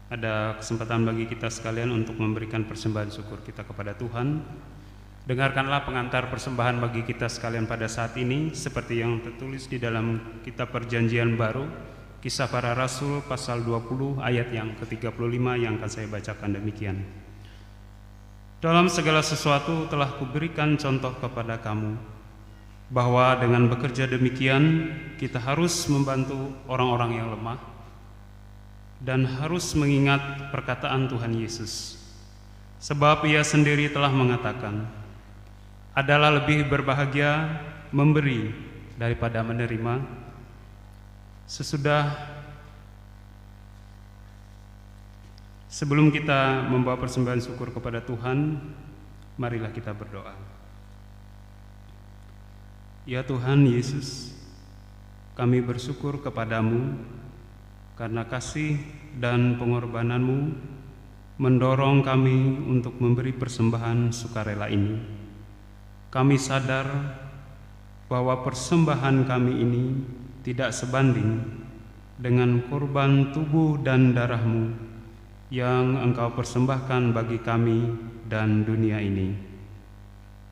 ada kesempatan bagi kita sekalian untuk memberikan persembahan syukur kita kepada Tuhan. Dengarkanlah pengantar persembahan bagi kita sekalian pada saat ini, seperti yang tertulis di dalam kitab Perjanjian Baru, Kisah Para Rasul pasal 20 ayat yang ke-35 yang akan saya bacakan demikian. Dalam segala sesuatu telah kuberikan contoh kepada kamu, bahwa dengan bekerja demikian kita harus membantu orang-orang yang lemah dan harus mengingat perkataan Tuhan Yesus. Sebab Ia sendiri telah mengatakan, adalah lebih berbahagia memberi daripada menerima. Sebelum kita membawa persembahan syukur kepada Tuhan, marilah kita berdoa. Ya Tuhan Yesus, kami bersyukur kepadamu karena kasih dan pengorbanan-Mu mendorong kami untuk memberi persembahan sukarela ini. Kami sadar bahwa persembahan kami ini tidak sebanding dengan korban tubuh dan darah-Mu yang Engkau persembahkan bagi kami dan dunia ini.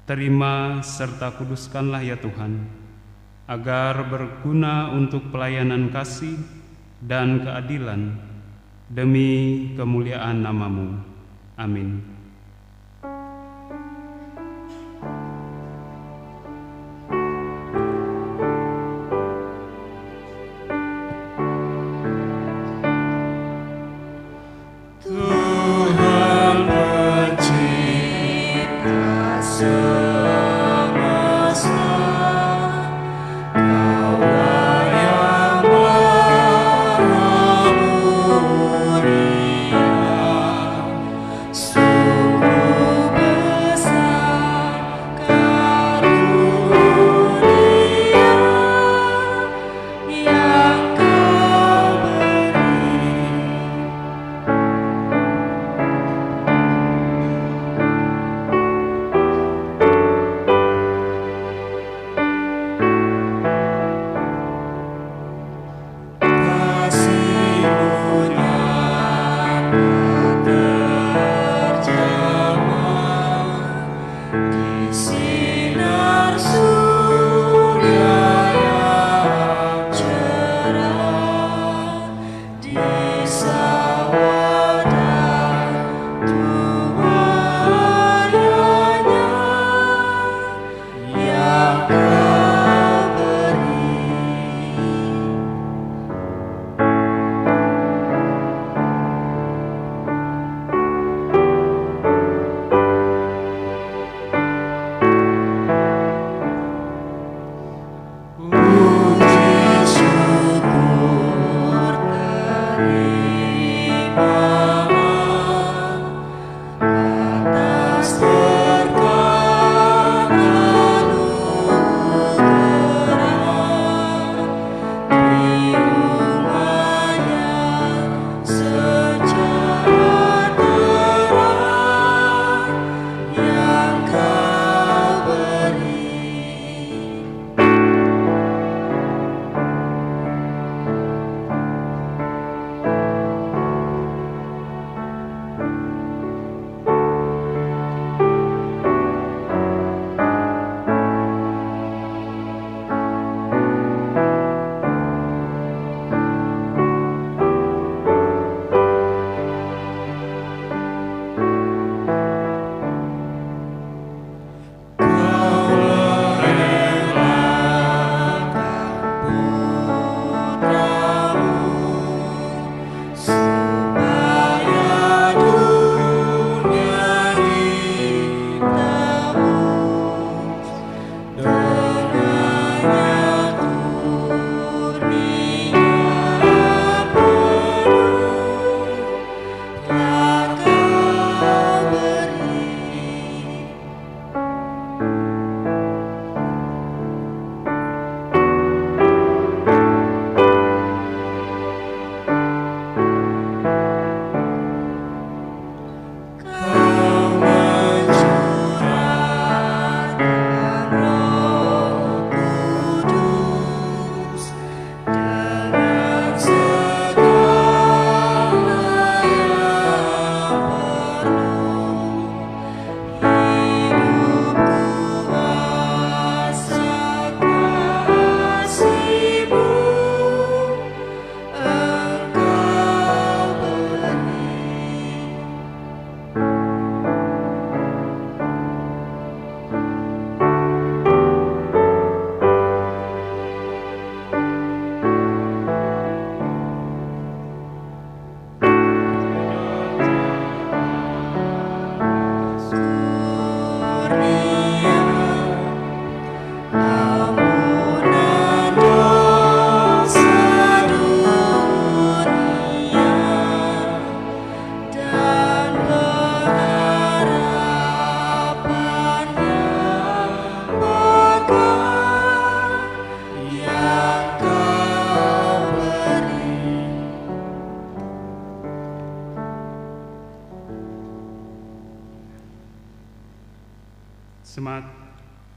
Terima serta kuduskanlah ya Tuhan, agar berguna untuk pelayanan kasih dan keadilan demi kemuliaan nama-Mu. Amin. So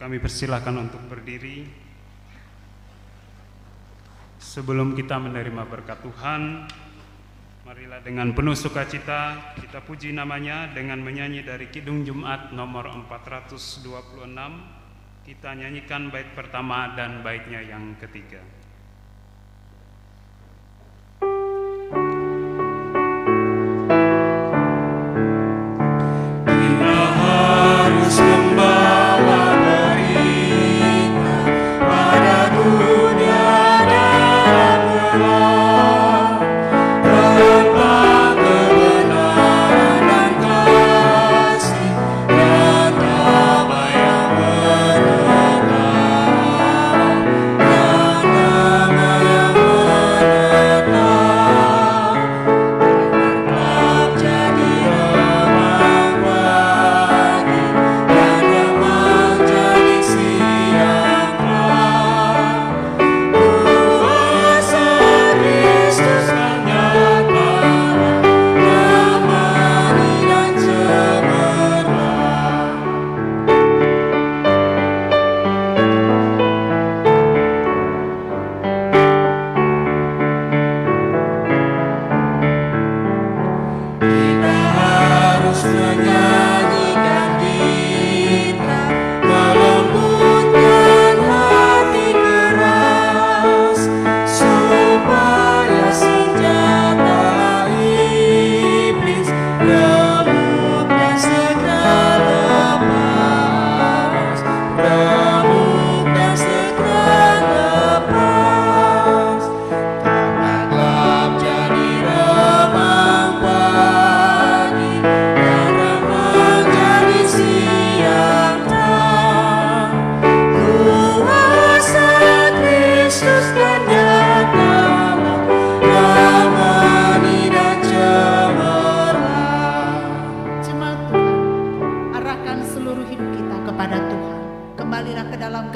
Kami persilahkan untuk berdiri. Sebelum kita menerima berkat Tuhan, marilah dengan penuh sukacita kita puji namanya dengan menyanyi dari Kidung Jumat nomor 426. Kita nyanyikan bait pertama dan baitnya yang ketiga.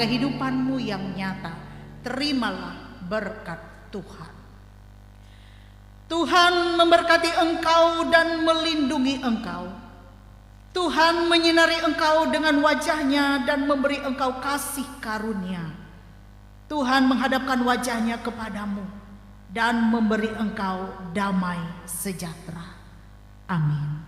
Kehidupanmu yang nyata, terimalah berkat Tuhan. Tuhan memberkati engkau dan melindungi engkau. Tuhan menyinari engkau dengan wajahnya dan memberi engkau kasih karunia. Tuhan menghadapkan wajahnya kepadamu dan memberi engkau damai sejahtera. Amin.